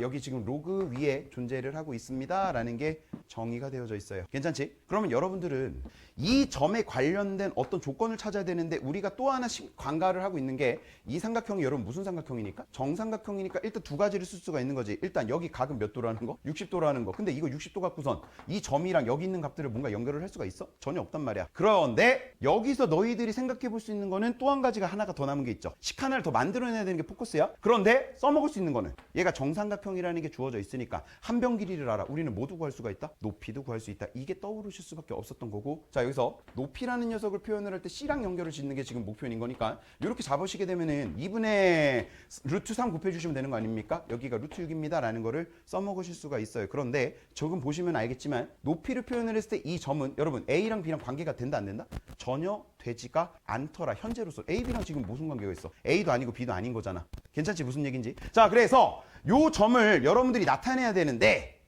[SPEAKER 1] 여기 지금 로그 위에 존재를 하고 있습니다 라는 게 정의가 되어져 있어요. 괜찮지? 그러면 여러분들은 이 점에 관련된 어떤 조건을 찾아야 되는데 우리가 또 하나씩 관가를 하고 있는 게 이 삼각형이 여러분 무슨 삼각형이니까? 정삼각형이니까 일단 2가지를 쓸 수가 있는 거지. 일단 여기 각은 몇 도라는 거? 60도라는 거. 근데 이거 60도 갖고선 이 점이랑 여기 있는 값들을 뭔가 연결을 할 수가 있어? 전혀 없단 말이야. 그런데 여기서 너희들이 생각해 볼 수 있는 거는 또 한 가지가 하나가 더 남은 게 있죠. 식 하나를 더 만들어내야 되는 게 포커스야. 그런데 써먹을 수 있는 거는 얘가 정삼각형이라는 게 주어져 있으니까 한 변 길이를 알아. 우리는 뭐도 구할 수가 있다? 높이도 구할 수 있다. 이게 떠오르실 수밖에 없었던 거고, 자 여기서 높이라는 녀석을 표현을 할 때 C랑 연결을 짓는 게 지금 목표인 거니까 이렇게 잡으시게 되면은 2분의 루트 3 곱해주시면 되는 거 아닙니까? 여기가 루트 6입니다 라는 거를 써먹으실 수가 있어요. 그런데 조금 보시면 알겠지만 높이를 표현을 했을 때 이 점은 여러분 A랑 B랑 관계가 된다 안 된다? 전혀 되지가 않더라. 현재로서 A, B랑 지금 무슨 관계가 있어? A도 아니고 B도 아닌 거잖아. 괜찮지? 무슨 얘기인지. 자 그래서 요 점을 여러분들이 나타내야 되는데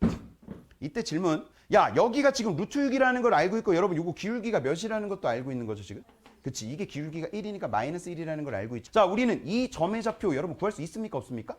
[SPEAKER 1] 이때 질문, 야 여기가 지금 루트 6이라는 걸 알고 있고 여러분 요거 기울기가 몇이라는 것도 알고 있는 거죠 지금? 그치, 이게 기울기가 1이니까 마이너스 1이라는 걸 알고 있죠. 자 우리는 이 점의 좌표 여러분 구할 수 있습니까 없습니까?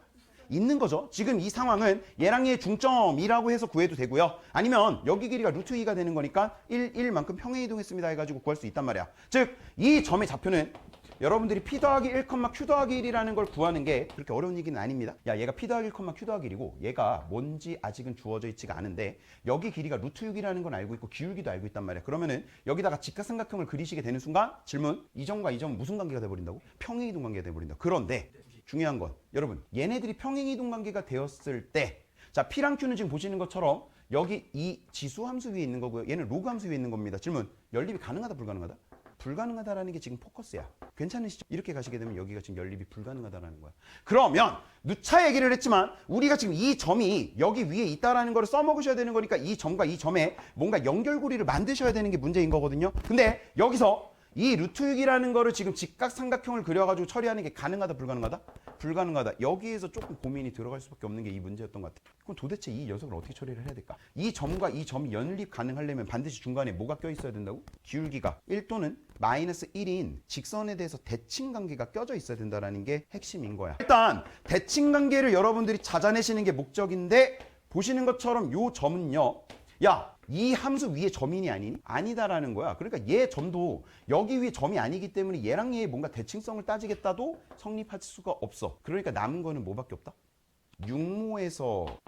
[SPEAKER 1] 있는 거죠. 지금 이 상황은 얘랑 얘의 중점이라고 해서 구해도 되고요. 아니면 여기 길이가 루트 2가 되는 거니까 1만큼 평행 이동했습니다 해가지고 구할 수 있단 말이야. 즉 이 점의 좌표는 여러분들이 P 더하기 1, Q 더하기 1이라는 걸 구하는 게 그렇게 어려운 얘기는 아닙니다. 야 얘가 P 더하기 1, Q 더하기 1이고 얘가 뭔지 아직은 주어져 있지가 않은데 여기 길이가 루트 6이라는 건 알고 있고 기울기도 알고 있단 말이야. 그러면은 여기다가 직각삼각형을 그리시게 되는 순간 질문, 이 점과 이 점은 무슨 관계가 돼버린다고? 평행이동 관계가 돼버린다. 그런데 중요한 건 여러분 얘네들이 평행이동 관계가 되었을 때 자 P랑 Q는 지금 보시는 것처럼 여기 이 지수 함수 위에 있는 거고요. 얘는 로그 함수 위에 있는 겁니다. 질문, 연립이 가능하다 불가능하다? 불가능하다라는 게 지금 포커스야. 괜찮으시죠? 이렇게 가시게 되면 여기가 지금 연립이 불가능하다라는 거야. 그러면 누차 얘기를 했지만 우리가 지금 이 점이 여기 위에 있다라는 걸 써먹으셔야 되는 거니까 이 점과 이 점에 뭔가 연결고리를 만드셔야 되는 게 문제인 거거든요. 근데 여기서 이 루트 6이라는 거를 지금 직각삼각형을 그려가지고 처리하는 게 가능하다 불가능하다? 불가능하다. 여기에서 조금 고민이 들어갈 수밖에 없는 게 이 문제였던 것 같아요. 그럼 도대체 이 녀석을 어떻게 처리를 해야 될까? 이 점과 이 점이 연립 가능하려면 반드시 중간에 뭐가 껴있어야 된다고? 기울기가 1 또는 마이너스 1인 직선에 대해서 대칭 관계가 껴져 있어야 된다는 게 핵심인 거야. 일단 대칭 관계를 여러분들이 찾아내시는 게 목적인데 보시는 것처럼 요 점은요. 야, 이 함수 위에 점이니 아니니? 아니다라는 거야. 그러니까 얘 점도 여기 위에 점이 아니기 때문에 얘랑 얘의 뭔가 대칭성을 따지겠다도 성립할 수가 없어. 그러니까 남은 거는 뭐밖에 없다?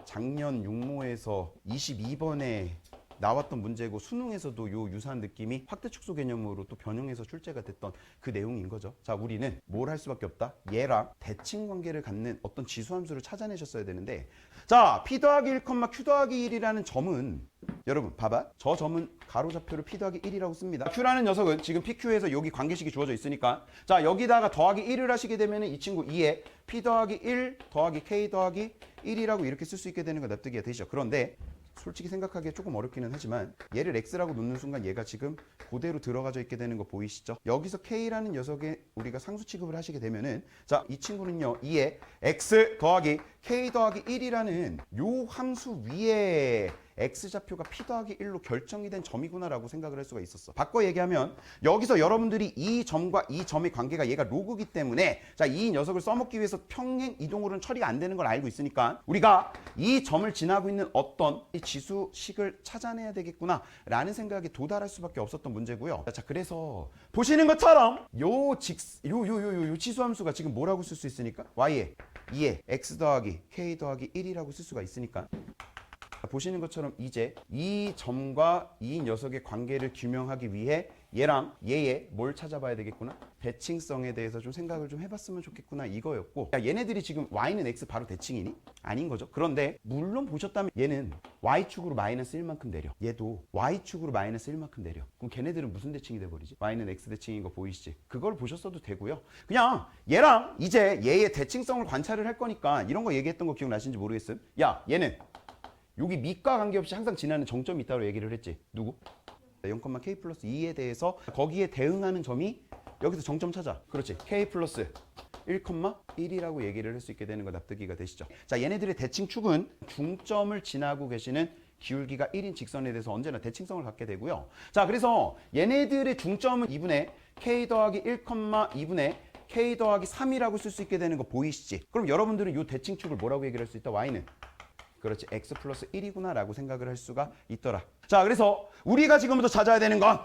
[SPEAKER 1] 작년 육모에서 22번에 나왔던 문제고 수능에서도 요 유사한 느낌이 확대 축소 개념으로 또 변형해서 출제가 됐던 그 내용인 거죠. 자, 우리는 뭘 할 수밖에 없다? 얘랑 대칭 관계를 갖는 어떤 지수함수를 찾아내셨어야 되는데, 자, P 더하기 1, Q 더하기 1이라는 점은 여러분 봐봐. 저 점은 가로좌표를 P 더하기 1이라고 씁니다. Q라는 녀석은 지금 PQ에서 여기 관계식이 주어져 있으니까 자 여기다가 더하기 1을 하시게 되면 이 친구 2에 P 더하기 1 더하기 K 더하기 1이라고 이렇게 쓸 수 있게 되는 거 납득이 되시죠. 그런데 솔직히 생각하기에 조금 어렵기는 하지만 얘를 X라고 놓는 순간 얘가 지금 그대로 들어가져 있게 되는 거 보이시죠? 여기서 K라는 녀석에 우리가 상수 취급을 하시게 되면은 자, 이 친구는요 2에 X 더하기 K 더하기 1이라는 요 함수 위에 X좌표가 P 더하기 1로 결정이 된 점이구나라고 생각을 할 수가 있었어. 바꿔 얘기하면 여기서 여러분들이 이 점과 이 점의 관계가 얘가 로그기 때문에 자, 이 녀석을 써먹기 위해서 평행 이동으로는 처리가 안 되는 걸 알고 있으니까 우리가 이 점을 지나고 있는 어떤 이 지수식을 찾아내야 되겠구나 라는 생각에 도달할 수밖에 없었던 문제고요. 자, 그래서 보시는 것처럼 요 지수함수가 지금 뭐라고 쓸 수 있으니까 Y에 2에 X 더하기 K 더하기 1이라고 쓸 수가 있으니까 보시는 것처럼 이제 이 점과 이 녀석의 관계를 규명하기 위해 얘랑 얘의 뭘 찾아봐야 되겠구나? 대칭성에 대해서 좀 생각을 좀 해봤으면 좋겠구나 이거였고, 야, 얘네들이 지금 Y는 X 바로 대칭이니? 아닌 거죠. 그런데 물론 보셨다면 얘는 Y축으로 마이너스 1만큼 내려, 얘도 Y축으로 마이너스 1만큼 내려. 그럼 걔네들은 무슨 대칭이 돼버리지? Y는 X 대칭인 거 보이시지? 그걸 보셨어도 되고요. 그냥 얘랑 이제 얘의 대칭성을 관찰을 할 거니까 이런 거 얘기했던 거 기억나시는지 모르겠어요. 야, 얘는 여기 밑과 관계없이 항상 지나는 정점이 있다고 얘기를 했지. 누구? 0,k 플러스 2에 대해서 거기에 대응하는 점이 여기서 정점 찾아. 그렇지. K 플러스 1,1이라고 얘기를 할 수 있게 되는 거 납득이가 되시죠? 자, 얘네들의 대칭축은 중점을 지나고 계시는 기울기가 1인 직선에 대해서 언제나 대칭성을 갖게 되고요. 자, 그래서 얘네들의 중점은 2분의 K 더하기 1,2분의 K 더하기 3이라고 쓸 수 있게 되는 거 보이시지? 그럼 여러분들은 이 대칭축을 뭐라고 얘기를 할 수 있다? Y는 그렇지, x 플러스 1이구나 라고 생각을 할 수가 있더라. 자, 그래서 우리가 지금부터 찾아야 되는 건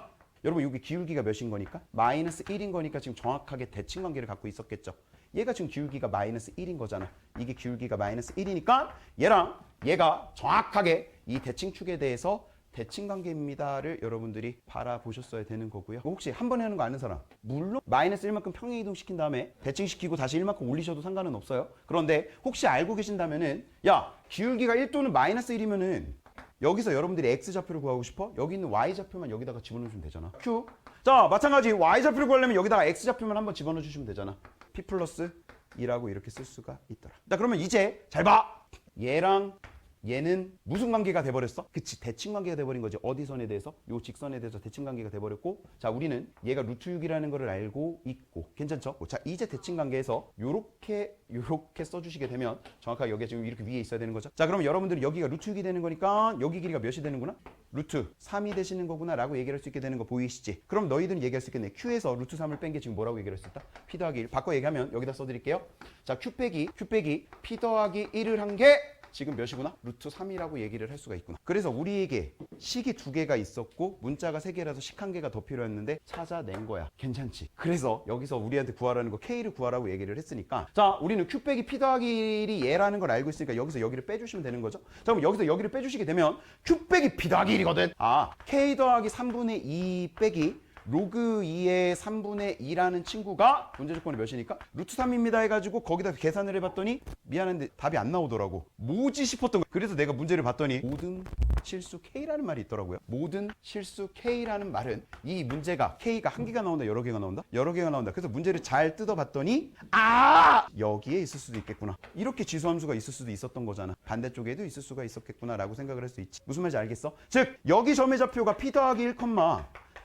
[SPEAKER 1] 여러분 여기 기울기가 몇인 거니까? 마이너스 1인 거니까 지금 정확하게 대칭관계를 갖고 있었겠죠. 얘가 지금 기울기가 마이너스 1인 거잖아. 이게 기울기가 마이너스 1이니까 얘랑 얘가 정확하게 이 대칭축에 대해서 대칭관계입니다를 여러분들이 바라보셨어야 되는 거고요. 혹시 한 번에 하는 거 아는 사람? 물론 마이너스 1만큼 평행이동시킨 다음에 대칭시키고 다시 1만큼 올리셔도 상관은 없어요. 그런데 혹시 알고 계신다면은 야, 기울기가 1 또는 마이너스 1이면은 여기서 여러분들이 X좌표를 구하고 싶어? 여기 있는 Y좌표만 여기다가 집어넣으면 되잖아. Q. 자, 마찬가지 Y좌표를 구하려면 여기다가 X좌표만 한번 집어넣어 주시면 되잖아. P 플러스 2라고 이렇게 쓸 수가 있더라. 자, 그러면 이제 잘 봐. 얘랑 얘는 무슨 관계가 돼버렸어? 그치, 대칭관계가 돼버린 거지. 어디 선에 대해서? 요 직선에 대해서 대칭관계가 돼버렸고, 자, 우리는 얘가 루트 6이라는 거를 알고 있고, 괜찮죠? 자, 이제 대칭관계에서 요렇게 써주시게 되면 정확하게 여기가 지금 이렇게 위에 있어야 되는 거죠. 자, 그러면 여러분들이 여기가 루트 6이 되는 거니까 여기 길이가 몇이 되는구나? 루트 3이 되시는 거구나 라고 얘기할 수 있게 되는 거 보이시지? 그럼 너희들은 얘기할 수 있겠네. Q에서 루트 3을 뺀 게 지금 뭐라고 얘기할 수 있다? P 더하기 1. 바꿔 얘기하면 여기다 써드릴게요. 자, Q 빼기 P 더하기 1을 한 게 지금 몇이구나? 루트 3이라고 얘기를 할 수가 있구나. 그래서 우리에게 식이 2개가 있었고 문자가 3개라서 식 1개가 더 필요했는데 찾아낸 거야. 괜찮지? 그래서 여기서 우리한테 구하라는 거 K를 구하라고 얘기를 했으니까, 자, 우리는 Q 빼기 P 더하기 1이 얘라는 걸 알고 있으니까 여기서 여기를 빼주시면 되는 거죠. 자, 그럼 여기서 여기를 빼주시게 되면 Q 빼기 P 더하기 1이거든. 아, K 더하기 3분의 2 빼기 로그 2의 3분의 2라는 친구가 문제 조건이 몇이니까? 루트 3입니다 해가지고 거기다 계산을 해봤더니 미안한데 답이 안 나오더라고. 뭐지 싶었던 거야. 그래서 내가 문제를 봤더니 모든 실수 K라는 말이 있더라고요. 모든 실수 K라는 말은 이 문제가 K가 한 개가 나온다, 여러 개가 나온다? 여러 개가 나온다. 그래서 문제를 잘 뜯어봤더니 아! 여기에 있을 수도 있겠구나. 이렇게 지수함수가 있을 수도 있었던 거잖아. 반대쪽에도 있을 수가 있었겠구나 라고 생각을 할 수 있지. 무슨 말인지 알겠어? 즉 여기 점의 좌표가 P 더하기 1,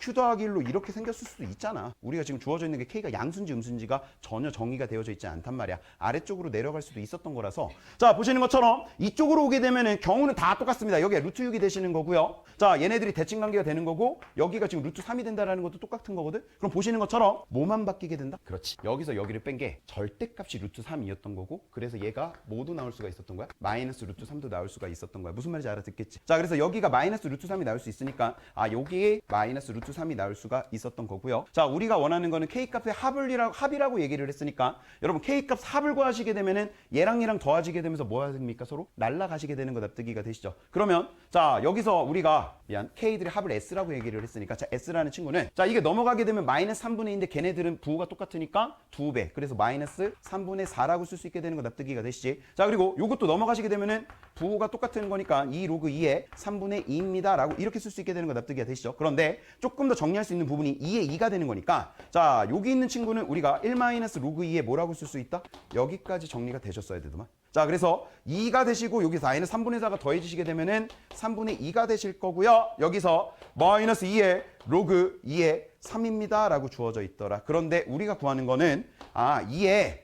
[SPEAKER 1] Q 더하기 1로 이렇게 생겼을 수도 있잖아. 우리가 지금 주어져 있는 게 K가 양수인지 음수인지가 전혀 정의가 되어져 있지 않단 말이야. 아래쪽으로 내려갈 수도 있었던 거라서, 자, 보시는 것처럼 이쪽으로 오게 되면은 경우는 다 똑같습니다. 여기가 루트 6이 되시는 거고요. 자, 얘네들이 대칭관계가 되는 거고 여기가 지금 루트 3이 된다라는 것도 똑같은 거거든. 그럼 보시는 것처럼 뭐만 바뀌게 된다? 그렇지. 여기서 여기를 뺀 게 절대값이 루트 3이었던 거고, 그래서 얘가 뭐도 나올 수가 있었던 거야? 마이너스 루트 3도 나올 수가 있었던 거야. 무슨 말인지 알아듣겠지? 자, 그래서 여기가 마이너스 루트 3이 나올 수 있으니까 아, 여기에 마이너스 루트 3이 나올 수가 있었던 거고요. 자, 우리가 원하는 거는 K값의 합이라고 얘기를 했으니까 여러분 K값 합을 구하시게 되면은 얘랑 더하시게 되면서 뭐 하십니까? 서로 날라가시게 되는 거 납득이가 되시죠. 그러면 자, 여기서 우리가 K들의 합을 S라고 얘기를 했으니까, 자, S라는 친구는, 자, 이게 넘어가게 되면 마이너스 3분의 2인데 걔네들은 부호가 똑같으니까 2배. 그래서 마이너스 3분의 4라고 쓸 수 있게 되는 거 납득이가 되시지. 자, 그리고 요것도 넘어가시게 되면은 부호가 똑같은 거니까 2 로그 2의 3분의 2입니다 라고 이렇게 쓸 수 있게 되는 거 납득이가 되시죠. 그런데 조금 더 정리할 수 있는 부분이 2의 2가 되는 거니까, 자, 여기 있는 친구는 우리가 1 마이너스 로그 2의 뭐라고 쓸 수 있다? 여기까지 정리가 되셨어야 되더만. 자, 그래서 2가 되시고 여기서 I는 3분의 4가 더해지시게 되면은 3분의 2가 되실 거고요. 여기서 마이너스 2의 로그 2의 3입니다 라고 주어져 있더라. 그런데 우리가 구하는 거는 2의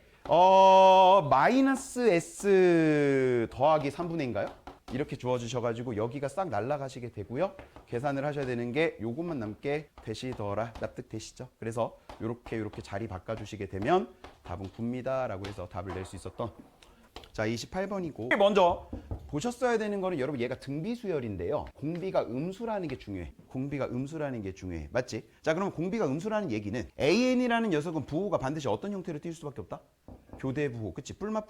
[SPEAKER 1] 마이너스 S 더하기 3분의 2인가요? 이렇게 주어주셔가지고 여기가 싹 날라가시게 되고요. 계산을 하셔야 되는 게 요것만 남게 되시더라. 납득되시죠? 그래서 요렇게 자리 바꿔주시게 되면 답은 9입니다 라고 해서 답을 낼 수 있었던, 자, 28번이고 먼저 보셨어야 되는 거는 여러분 얘가 등비수열인데요. 공비가 음수라는 게 중요해. 공비가 음수라는 게 중요해. 맞지? 자, 그러면 공비가 음수라는 얘기는 AN이라는 녀석은 부호가 반드시 어떤 형태로 띌 수밖에 없다? 교대부호. 그치? 뿔맛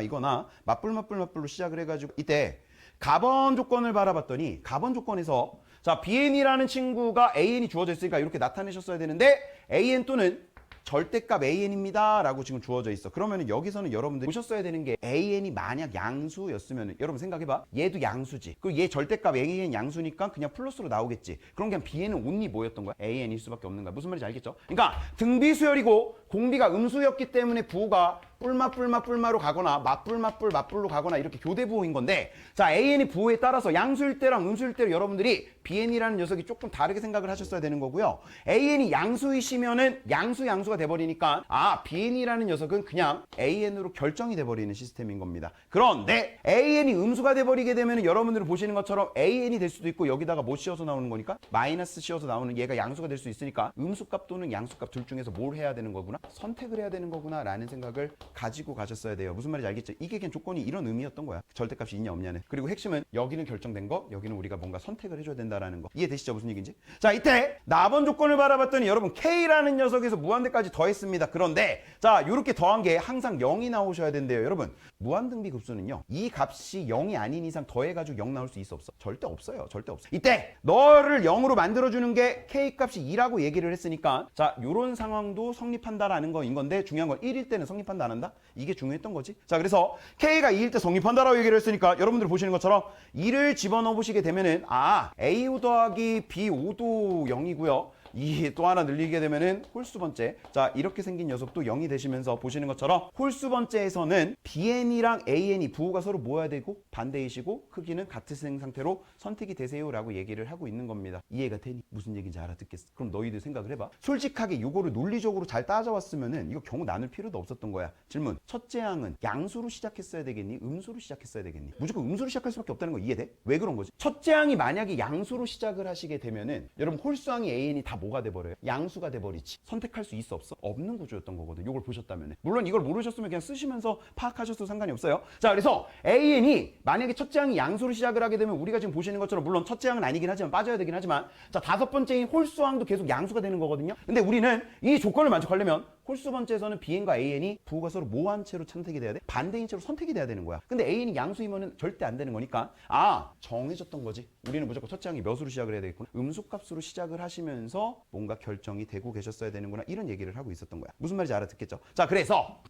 [SPEAKER 1] 이거나 맞뿔로 시작을 해가지고 이때 가번 조건을 바라봤더니 가번 조건에서, 자, BN이라는 친구가 AN이 주어져 있으니까 이렇게 나타내셨어야 되는데 AN 또는 절대값 AN입니다 라고 지금 주어져 있어. 그러면 여기서는 여러분들이 보셨어야 되는 게 AN이 만약 양수였으면 여러분 생각해봐. 얘도 양수지. 그리고 얘 절대값 AN 양수니까 그냥 플러스로 나오겠지. 그럼 그냥 Bn은 온리 뭐였던 거야? AN일 수밖에 없는 거야. 무슨 말인지 알겠죠? 그러니까 등비수열이고 공비가 음수였기 때문에 부호가 뿔마로 가거나 맞불로 가거나 이렇게 교대부호인 건데, 자 AN이 부호에 따라서 양수일 때랑 음수일 때로 여러분들이 BN이라는 녀석이 조금 다르게 생각을 하셨어야 되는 거고요. AN이 양수이시면은 양수가 돼버리니까 BN이라는 녀석은 그냥 AN으로 결정이 돼버리는 시스템인 겁니다. 그런데 AN이 음수가 돼버리게 되면 여러분들이 보시는 것처럼 AN이 될 수도 있고, 여기다가 뭐 씌워서 나오는 거니까 마이너스 씌워서 나오는 얘가 양수가 될 수 있으니까 음수값 또는 양수값 둘 중에서 뭘 해야 되는 거구나, 선택을 해야 되는 거구나 라는 생각을 가지고 가셨어야 돼요. 무슨 말인지 알겠죠? 이게 그냥 조건이 이런 의미였던 거야. 절대값이 있냐 없냐는. 그리고 핵심은 여기는 결정된 거, 여기는 우리가 뭔가 선택을 해줘야 된다라는 거. 이해되시죠? 무슨 얘기인지? 자, 이때 나번 조건을 바라봤더니 여러분 K라는 녀석에서 무한대까지 더했습니다. 그런데 자, 이렇게 더한 게 항상 0이 나오셔야 된대요. 여러분, 무한등비 급수는요, 이 값이 0이 아닌 이상 더해가지고 0 나올 수 있어 없어? 절대 없어요. 절대 없어. 이때 너를 0으로 만들어주는 게 K 값이 2라고 얘기를 했으니까, 자, 요런 상황도 성립한다라는 거인 건데, 중요한 건 1일 때는 성립한다 안 한다? 이게 중요했던 거지. 자, 그래서 K가 2일 때 성립한다라고 얘기를 했으니까 여러분들 보시는 것처럼 2를 집어넣어 보시게 되면은 A5 더하기 B5도 0이고요. 이 또 하나 늘리게 되면은 홀수 번째. 자, 이렇게 생긴 녀석도 0이 되시면서 보시는 것처럼 홀수 번째에서는 BN이랑 AN이 부호가 서로 모여야 되고 반대이시고 크기는 같은 상태로 선택이 되세요라고 얘기를 하고 있는 겁니다. 이해가 되니? 무슨 얘기인지 알아듣겠어? 그럼 너희들 생각을 해봐. 솔직하게 요거를 논리적으로 잘 따져왔으면은 이거 경우 나눌 필요도 없었던 거야. 질문. 첫째 항은 양수로 시작했어야 되겠니? 음수로 시작했어야 되겠니? 무조건 음수로 시작할 수밖에 없다는 거 이해돼? 왜 그런 거지? 첫째 항이 만약에 양수로 시작을 하시게 되면은 여러분 홀수항이 AN이 다 뭐가 돼버려요? 양수가 돼버리지. 선택할 수 있어 없어? 없는 구조였던 거거든. 이걸 보셨다면. 물론 이걸 모르셨으면 그냥 쓰시면서 파악하셔도 상관이 없어요. 자, 그래서 AN이 만약에 첫째 항이 양수로 시작을 하게 되면 우리가 지금 보시는 것처럼, 물론 첫째 항은 아니긴 하지만 빠져야 되긴 하지만, 자, 다섯 번째인 홀수항도 계속 양수가 되는 거거든요. 근데 우리는 이 조건을 만족하려면 홀수 번째에서는 BN과 AN이 부호가 서로 모한 채로 선택이 돼야 돼. 반대인 채로 선택이 돼야 되는 거야. 근데 AN이 양수이면은 절대 안 되는 거니까 정해졌던 거지. 우리는 무조건 첫째 항이 몇으로 시작을 해야 되겠구나. 음수값으로 시작을 하시면서 뭔가 결정이 되고 계셨어야 되는구나. 이런 얘기를 하고 있었던 거야. 무슨 말인지 알아듣겠죠? 자, 그래서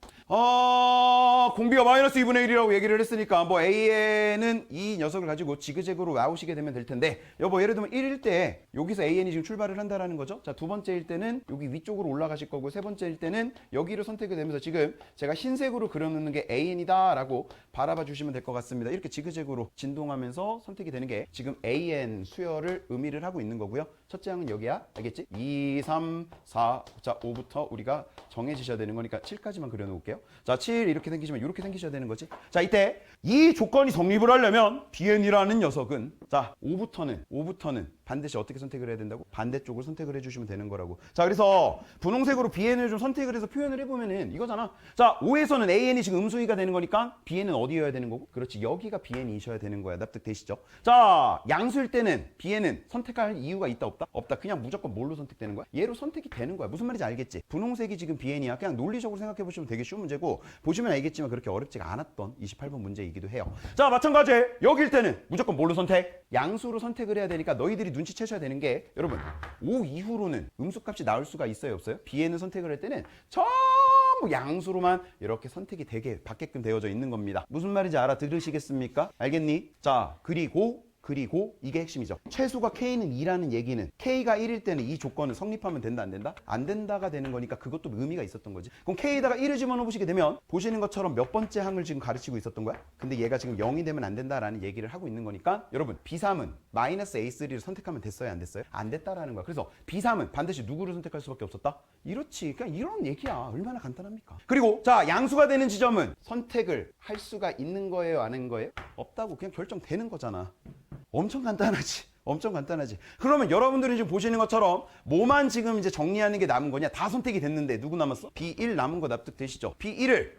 [SPEAKER 1] 공비가 마이너스 2분의 1이라고 얘기를 했으니까 뭐 AN은 이 녀석을 가지고 지그재그로 나오시게 되면 될 텐데, 여보 예를 들면 1일 때 여기서 AN이 지금 출발을 한다라는 거죠. 자, 두 번째일 때는 여기 위쪽으로 올라가실 거고, 세 번째일 때는 여기를 선택이 되면서 지금 제가 흰색으로 그려놓는 게 AN이다 라고 바라봐 주시면 될 것 같습니다. 이렇게 지그재그로 진동하면서 선택이 되는 게 지금 AN 수열을 의미를 하고 있는 거고요. 첫째 항은 여기야. 알겠지? 2, 3, 4, 자 5부터 우리가 정해지셔야 되는 거니까 7까지만 그려놓을게요. 자, 7 이렇게 생기시면 이렇게 생기셔야 되는 거지. 자, 이때 이 조건이 성립을 하려면 BN이라는 녀석은, 자 5부터는 반드시 어떻게 선택을 해야 된다고? 반대쪽을 선택을 해주시면 되는 거라고. 자, 그래서 분홍색으로 BN을 좀 선택을 해서 표현을 해보면은 이거잖아. 자, 5에서는 AN이 지금 음수이가 되는 거니까 BN은 어디여야 되는 거고? 그렇지, 여기가 BN이셔야 되는 거야. 납득되시죠? 자, 양수일 때는 BN은 선택할 이유가 있다 없다? 없다. 그냥 무조건 뭘로 선택되는 거야? 얘로 선택이 되는 거야. 무슨 말인지 알겠지? 분홍색이 지금 BN이야. 그냥 논리적으로 생각해 보시면 되게 쉬운 문제고, 보시면 알겠지만 그렇게 어렵지가 않았던 28번 문제이기도 해요. 자, 마찬가지 여기일 때는 무조건 뭘로 선택? 양수로 선택을 해야 되니까 너희들이 눈치채셔야 되는 게, 여러분 5 이후로는 음수값이 나올 수가 있어요 없어요? BN을 선택을 할 때는 전부 양수로만 이렇게 선택이 되게 받게끔 되어져 있는 겁니다. 무슨 말인지 알아들으시겠습니까? 알겠니? 자, 그리고 이게 핵심이죠. 최소가 K는 2라는 얘기는 K가 1일 때는 이 조건은 성립하면 된다 안 된다? 안 된다가 되는 거니까 그것도 의미가 있었던 거지. 그럼 K에다가 1을 집어넣어 보시게 되면 보시는 것처럼 몇 번째 항을 지금 가르치고 있었던 거야? 근데 얘가 지금 0이 되면 안 된다라는 얘기를 하고 있는 거니까, 여러분 B3은 마이너스 A3를 선택하면 됐어요 안 됐어요? 안 됐다라는 거야. 그래서 B3은 반드시 누구를 선택할 수밖에 없었다? 이렇지. 그냥 이런 얘기야. 얼마나 간단합니까? 그리고 자, 양수가 되는 지점은 선택을 할 수가 있는 거예요 안 하는 거예요? 없다고. 그냥 결정되는 거잖아. 엄청 간단하지. 엄청 간단하지. 그러면 여러분들이 지금 보시는 것처럼 뭐만 지금 이제 정리하는 게 남은 거냐? 다 선택이 됐는데 누구 남았어? B1 남은 거 납득되시죠? B1을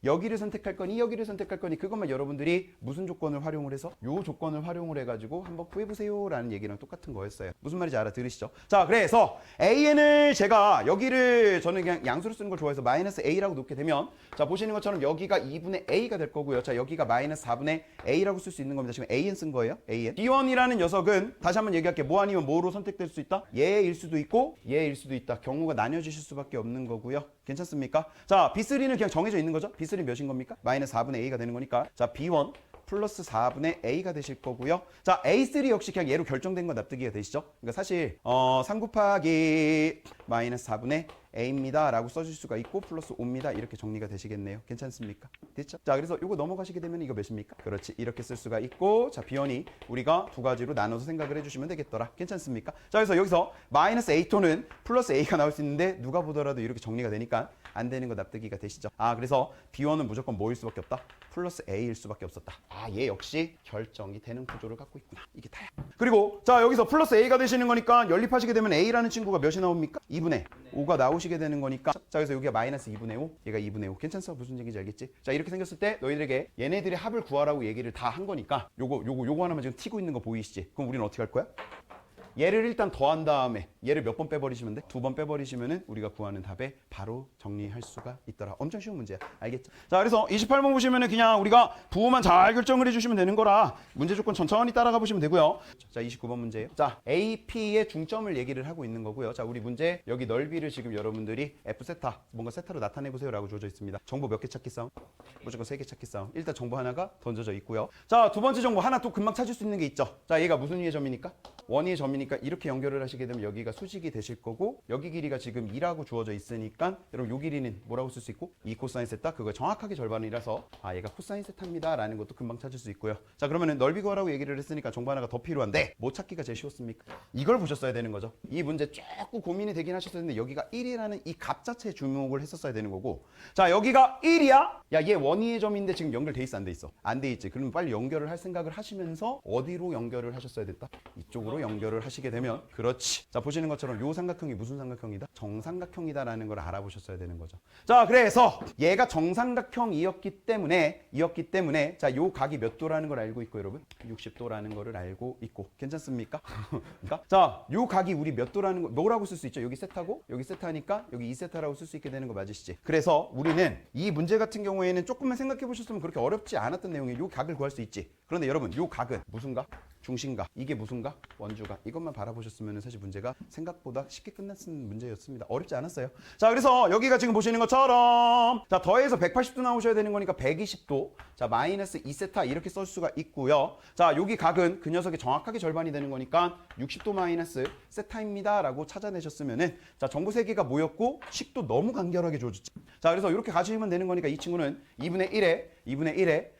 [SPEAKER 1] 여기를 선택할 거니 여기를 선택할 거니, 그것만 여러분들이 무슨 조건을 활용을 해서 요 조건을 활용을 해가지고 한번 구해보세요 라는 얘기랑 똑같은 거였어요. 무슨 말인지 알아들으시죠? 자, 그래서 AN을 제가 여기를 저는 그냥 양수로 쓰는 걸 좋아해서 마이너스 A라고 놓게 되면, 자 보시는 것처럼 여기가 2분의 A가 될 거고요. 자, 여기가 마이너스 4분의 A라고 쓸 수 있는 겁니다. 지금 AN 쓴 거예요. AN. B1이라는 녀석은 다시 한번 얘기할게. 뭐 아니면 뭐로 선택될 수 있다? 얘일 수도 있고 얘일 수도 있다. 경우가 나뉘어지실 수밖에 없는 거고요. 괜찮습니까? 자, B3는 그냥 정해져 있는 거죠. B3는 몇인 겁니까? 마이너스 4분의 A가 되는 거니까, 자 B1 플러스 4분의 a가 되실 거고요. 자, a3 역시 그냥 얘로 결정된 건 납득이가 되시죠? 그러니까 사실 3 곱하기 마이너스 4분의 a입니다 라고 써줄 수가 있고 플러스 5입니다 이렇게 정리가 되시겠네요. 괜찮습니까? 됐죠? 자, 그래서 이거 넘어가시게 되면 이거 몇입니까? 그렇지, 이렇게 쓸 수가 있고, 자, b1이 우리가 두 가지로 나눠서 생각을 해주시면 되겠더라. 괜찮습니까? 자, 그래서 여기서 마이너스 a 또는 플러스 a가 나올 수 있는데 누가 보더라도 이렇게 정리가 되니까 안 되는 거 납득이가 되시죠? 아, 그래서 b1은 무조건 뭐일 수밖에 없다? 플러스 a일 수밖에 없었다. 아, 얘 역시 결정이 되는 구조를 갖고 있구나. 이게 다야. 그리고 자, 여기서 플러스 a가 되시는 거니까 연립하시게 되면 a라는 친구가 몇이 나옵니까? 2분의 5가 나오시게 되는 거니까, 자, 그래서 여기가 마이너스 2분의 5, 얘가 2분의 5. 괜찮어? 무슨 얘기인지 알겠지? 자, 이렇게 생겼을 때 너희들에게 얘네들의 합을 구하라고 얘기를 다 한 거니까 요거 하나만 지금 튀고 있는 거 보이시지? 그럼 우리는 어떻게 할 거야? 얘를 일단 더한 다음에 얘를 몇 번 빼버리시면 돼? 2번 빼버리시면은 우리가 구하는 답에 바로 정리할 수가 있더라. 엄청 쉬운 문제야. 알겠죠? 자, 그래서 28번 보시면은 그냥 우리가 부호만 잘 결정을 해주시면 되는 거라 문제 조건 천천히 따라가 보시면 되고요. 자, 29번 문제예요. 자, AP의 중점을 얘기를 하고 있는 거고요. 자, 우리 문제 여기 넓이를 지금 여러분들이 F 세타 뭔가 세타로 나타내 보세요 라고 주어져 있습니다. 정보 몇 개 찾기 싸움? 무조건 3개 찾기 싸움. 일단 정보 하나가 던져져 있고요. 자, 두 번째 정보 하나 또 금방 찾을 수 있는 게 있죠. 자, 얘가 무슨 위의 점이니까? 원위의 점이니까 이렇게 연결을 하시게 되면 여기가 수직이 되실 거고, 여기 길이가 지금 2라고 주어져 있으니까 여러분 요 길이는 뭐라고 쓸 수 있고? 2 코사인 세타. 그거 정확하게 절반이라서 아, 얘가 코사인 세타입니다 라는 것도 금방 찾을 수 있고요. 자, 그러면은 넓이 구하라고 얘기를 했으니까 정보 하나가 더 필요한데 뭐 찾기가 제일 쉬웠습니까? 이걸 보셨어야 되는 거죠. 이 문제 조금 고민이 되긴 하셨을 텐데 여기가 1이라는 이 값 자체에 주목을 했었어야 되는 거고, 자, 여기가 1이야? 야, 얘 원위의 점인데 지금 연결돼 있어 안 돼 있어? 안 돼 있지. 그러면 빨리 연결을 할 생각을 하시면서 어디로 연결을 하셨어야 됐다? 이쪽으로 연결을 하시게 되면, 그렇지. 자, 보시는 것처럼 요 삼각형이 무슨 삼각형이다? 정삼각형이다라는 걸 알아보셨어야 되는 거죠. 자, 그래서 얘가 정삼각형이었기 때문에 자, 요 각이 몇 도라는 걸 알고 있고 여러분 60도라는 거를 알고 있고, 괜찮습니까? 그러니까 자, 요 각이 우리 몇 도라는 거 뭐라고 쓸 수 있죠? 여기 세타고 여기 세타니까 여기 2세타라고 쓸 수 있게 되는 거 맞으시지? 그래서 우리는 이 문제 같은 경우에는 조금만 생각해 보셨으면 그렇게 어렵지 않았던 내용이에요. 요 각을 구할 수 있지. 그런데 여러분 요 각은 무슨 각? 중심각. 이게 무슨 각? 원주각. 이것만 바라보셨으면 사실 문제가 생각보다 쉽게 끝났는 문제였습니다. 어렵지 않았어요. 자, 그래서 여기가 지금 보시는 것처럼 자, 더해서 180도 나오셔야 되는 거니까 120도. 자, 마이너스 2세타 이렇게 쓸 수가 있고요. 자, 여기 각은 그 녀석의 정확하게 절반이 되는 거니까 60도 마이너스 세타입니다 라고 찾아내셨으면은, 자, 정보 3개가 모였고 식도 너무 간결하게 주어졌지. 자, 그래서 이렇게 가시면 되는 거니까 이 친구는 2분의 1에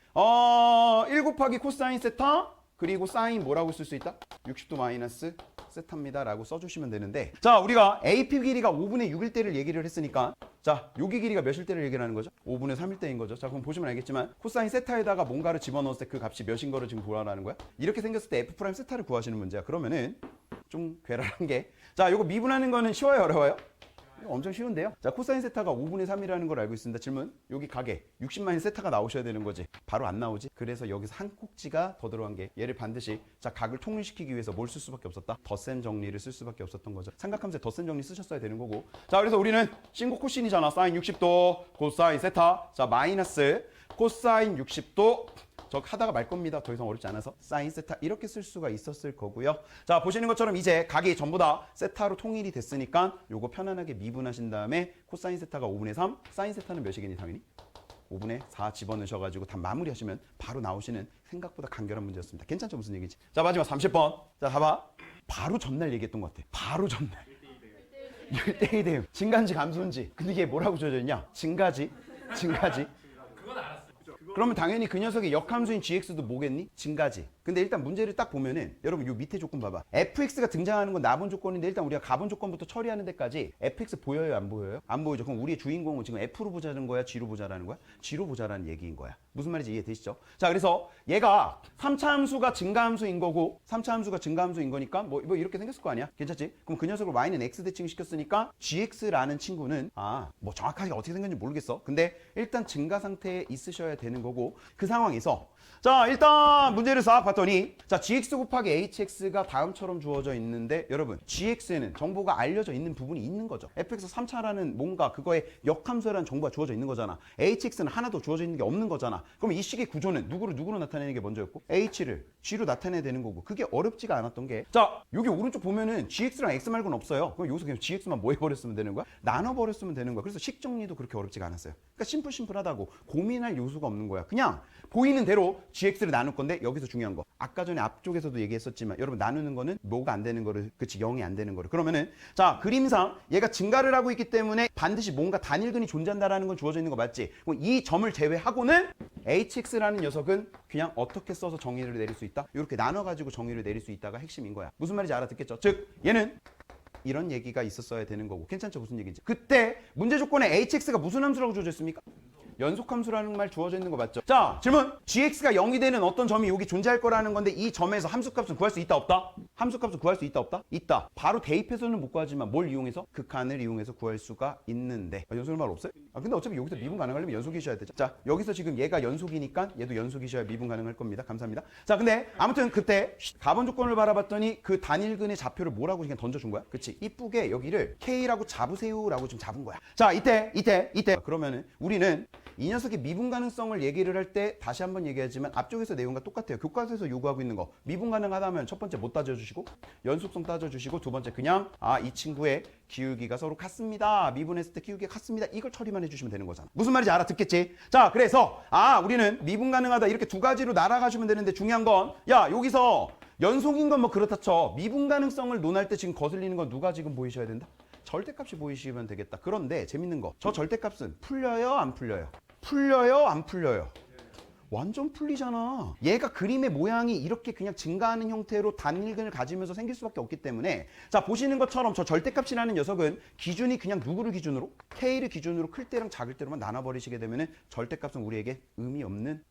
[SPEAKER 1] 1 곱하기 코사인 세타 그리고 사인 뭐라고 쓸 수 있다? 60도 마이너스 세타입니다 라고 써주시면 되는데, 자, 우리가 AP 길이가 5분의 6일 때를 얘기를 했으니까, 자, 여기 길이가 몇일 때를 얘기를 하는 거죠? 5분의 3일 때인 거죠. 자, 그럼 보시면 알겠지만 코사인 세타에다가 뭔가를 집어넣었을 때 그 값이 몇인 거를 지금 구하라는 거야. 이렇게 생겼을 때 F 프라임 세타를 구하시는 문제야. 그러면은 좀 괴랄한 게, 자, 요거 미분하는 거는 쉬워요, 어려워요? 엄청 쉬운데요. 자, 코사인 세타가 5분의 3이라는 걸 알고 있습니다. 질문. 여기 각에 60만인 세타가 나오셔야 되는 거지. 바로 안 나오지. 그래서 여기서 한 꼭지가 더 들어간 게, 얘를 반드시 자, 각을 통일시키기 위해서 뭘 쓸 수밖에 없었다? 덧셈 정리를 쓸 수밖에 없었던 거죠. 삼각함수에 덧셈 정리 쓰셨어야 되는 거고. 자, 그래서 우리는 신고 코신이잖아. 사인 60도 코사인 세타. 자, 마이너스 코사인 60도 저 하다가 말 겁니다. 더 이상 어렵지 않아서 사인 세타 이렇게 쓸 수가 있었을 거고요. 자, 보시는 것처럼 이제 각이 전부 다 세타로 통일이 됐으니까 요거 편안하게 미분하신 다음에 코사인 세타가 5분의 3, 사인 세타는 몇이겠니 당연히? 5분의 4 집어넣으셔가지고 다 마무리하시면 바로 나오시는 생각보다 간결한 문제였습니다. 괜찮죠? 무슨 얘기지? 자, 마지막 30번. 자, 봐봐. 바로 전날 얘기했던 것 같아. 바로 전날. 1대1 대응. 증가인지 감소인지. 근데 이게 뭐라고 줘져 있냐? 증가지.
[SPEAKER 2] 그건 알았어요.
[SPEAKER 1] 그러면 당연히 그 녀석의 역함수인 gx도 뭐겠니? 증가지. 근데 일단 문제를 딱 보면은 여러분 요 밑에 조건 봐봐. fx가 등장하는 건 나본 조건인데 일단 우리가 가본 조건부터 처리하는 데까지 fx 보여요? 안 보여요? 안 보이죠. 그럼 우리의 주인공은 지금 f로 보자는 거야? g로 보자라는 거야? g로 보자라는 얘기인 거야. 무슨 말인지 이해되시죠? 자, 그래서 얘가 3차 함수가 증가함수인 거고 3차 함수가 증가함수인 거니까 뭐 이렇게 생겼을 거 아니야? 괜찮지? 그럼 그 녀석을 y는 x 대칭 시켰으니까 gx라는 친구는 뭐 정확하게 어떻게 생겼는지 모르겠어. 근데 일단 증가 상태에 있으셔야 되는 거고, 그 상황에서 자, 일단 문제를 싹 봤더니 자 gx 곱하기 hx가 다음처럼 주어져 있는데 여러분 gx에는 정보가 알려져 있는 부분이 있는 거죠. fx 3차라는 뭔가 그거에 역함수라는 정보가 주어져 있는 거잖아. hx는 하나도 주어져 있는 게 없는 거잖아. 그럼 이 식의 구조는 누구로 나타내는 게 먼저였고 h를 g로 나타내야 되는 거고 그게 어렵지가 않았던 게 자 여기 오른쪽 보면은 gx랑 x 말고는 없어요. 그럼 여기서 그냥 gx만 뭐 해버렸으면 되는 거야? 나눠버렸으면 되는 거야. 그래서 식 정리도 그렇게 어렵지가 않았어요. 그러니까 심플하다고 고민할 요소가 없는 거야. 그냥 보이는 대로 gx를 나눌 건데 여기서 중요한 거 아까 전에 앞쪽에서도 얘기했었지만 여러분 나누는 거는 뭐가 안 되는 거를 그치 0이 안 되는 거를 그러면은 자 그림상 얘가 증가를 하고 있기 때문에 반드시 뭔가 단일근이 존재한다라는 건 주어져 있는 거 맞지? 그럼 이 점을 제외하고는 hx라는 녀석은 그냥 어떻게 써서 정의를 내릴 수 있다? 이렇게 나눠가지고 정의를 내릴 수 있다가 핵심인 거야. 무슨 말인지 알아듣겠죠? 즉 얘는 이런 얘기가 있었어야 되는 거고 괜찮죠? 무슨 얘기인지. 그때 문제 조건에 hx가 무슨 함수라고 주어져 있습니까? 연속함수라는 말 주어져 있는 거 맞죠? 자 질문! gx가 0이 되는 어떤 점이 여기 존재할 거라는 건데 이 점에서 함수값은 구할 수 있다 없다? 함수값은 구할 수 있다 없다? 있다. 바로 대입해서는 못 구하지만 뭘 이용해서? 극한을 이용해서 구할 수가 있는데 연속일 말 없어요? 근데 어차피 여기서 미분 가능하려면 연속이셔야 되죠. 자 여기서 지금 얘가 연속이니까 얘도 연속이셔야 미분 가능할 겁니다. 감사합니다. 자 근데 아무튼 그때 가번 조건을 바라봤더니 그 단일근의 좌표를 뭐라고 그냥 던져준 거야? 그치? 이쁘게 여기를 K라고 잡으세요 라고 좀 잡은 거야. 자 이때 그러면은 우리는 이 녀석의 미분 가능성을 얘기를 할 때 다시 한번 얘기하지만 앞쪽에서 내용과 똑같아요. 교과서에서 요구하고 있는 거 미분 가능하다면 첫 번째 못 따져주시고 연속성 따져주시고 두 번째 그냥 이 친구의 기울기가 서로 같습니다. 미분했을 때 기울기가 같습니다. 이걸 처리만 해주시면 되는 거잖아. 무슨 말인지 알아듣겠지? 자 그래서 우리는 미분 가능하다 이렇게 두 가지로 날아가시면 되는데 중요한 건 여기서 연속인 건 뭐 그렇다 쳐 미분 가능성을 논할 때 지금 거슬리는 건 누가 지금 보이셔야 된다? 절대값이 보이시면 되겠다. 그런데 재밌는 거 저 절대값은 풀려요 안 풀려요? 풀려요 안 풀려요? 완전 풀리잖아. 얘가 그림의 모양이 이렇게 그냥 증가하는 형태로 단일근을 가지면서 생길 수밖에 없기 때문에 자 보시는 것처럼 저 절대값이라는 녀석은 기준이 그냥 누구를 기준으로? K를 기준으로 클 때랑 작을 때로만 나눠버리시게 되면은 절대값은 우리에게 의미 없는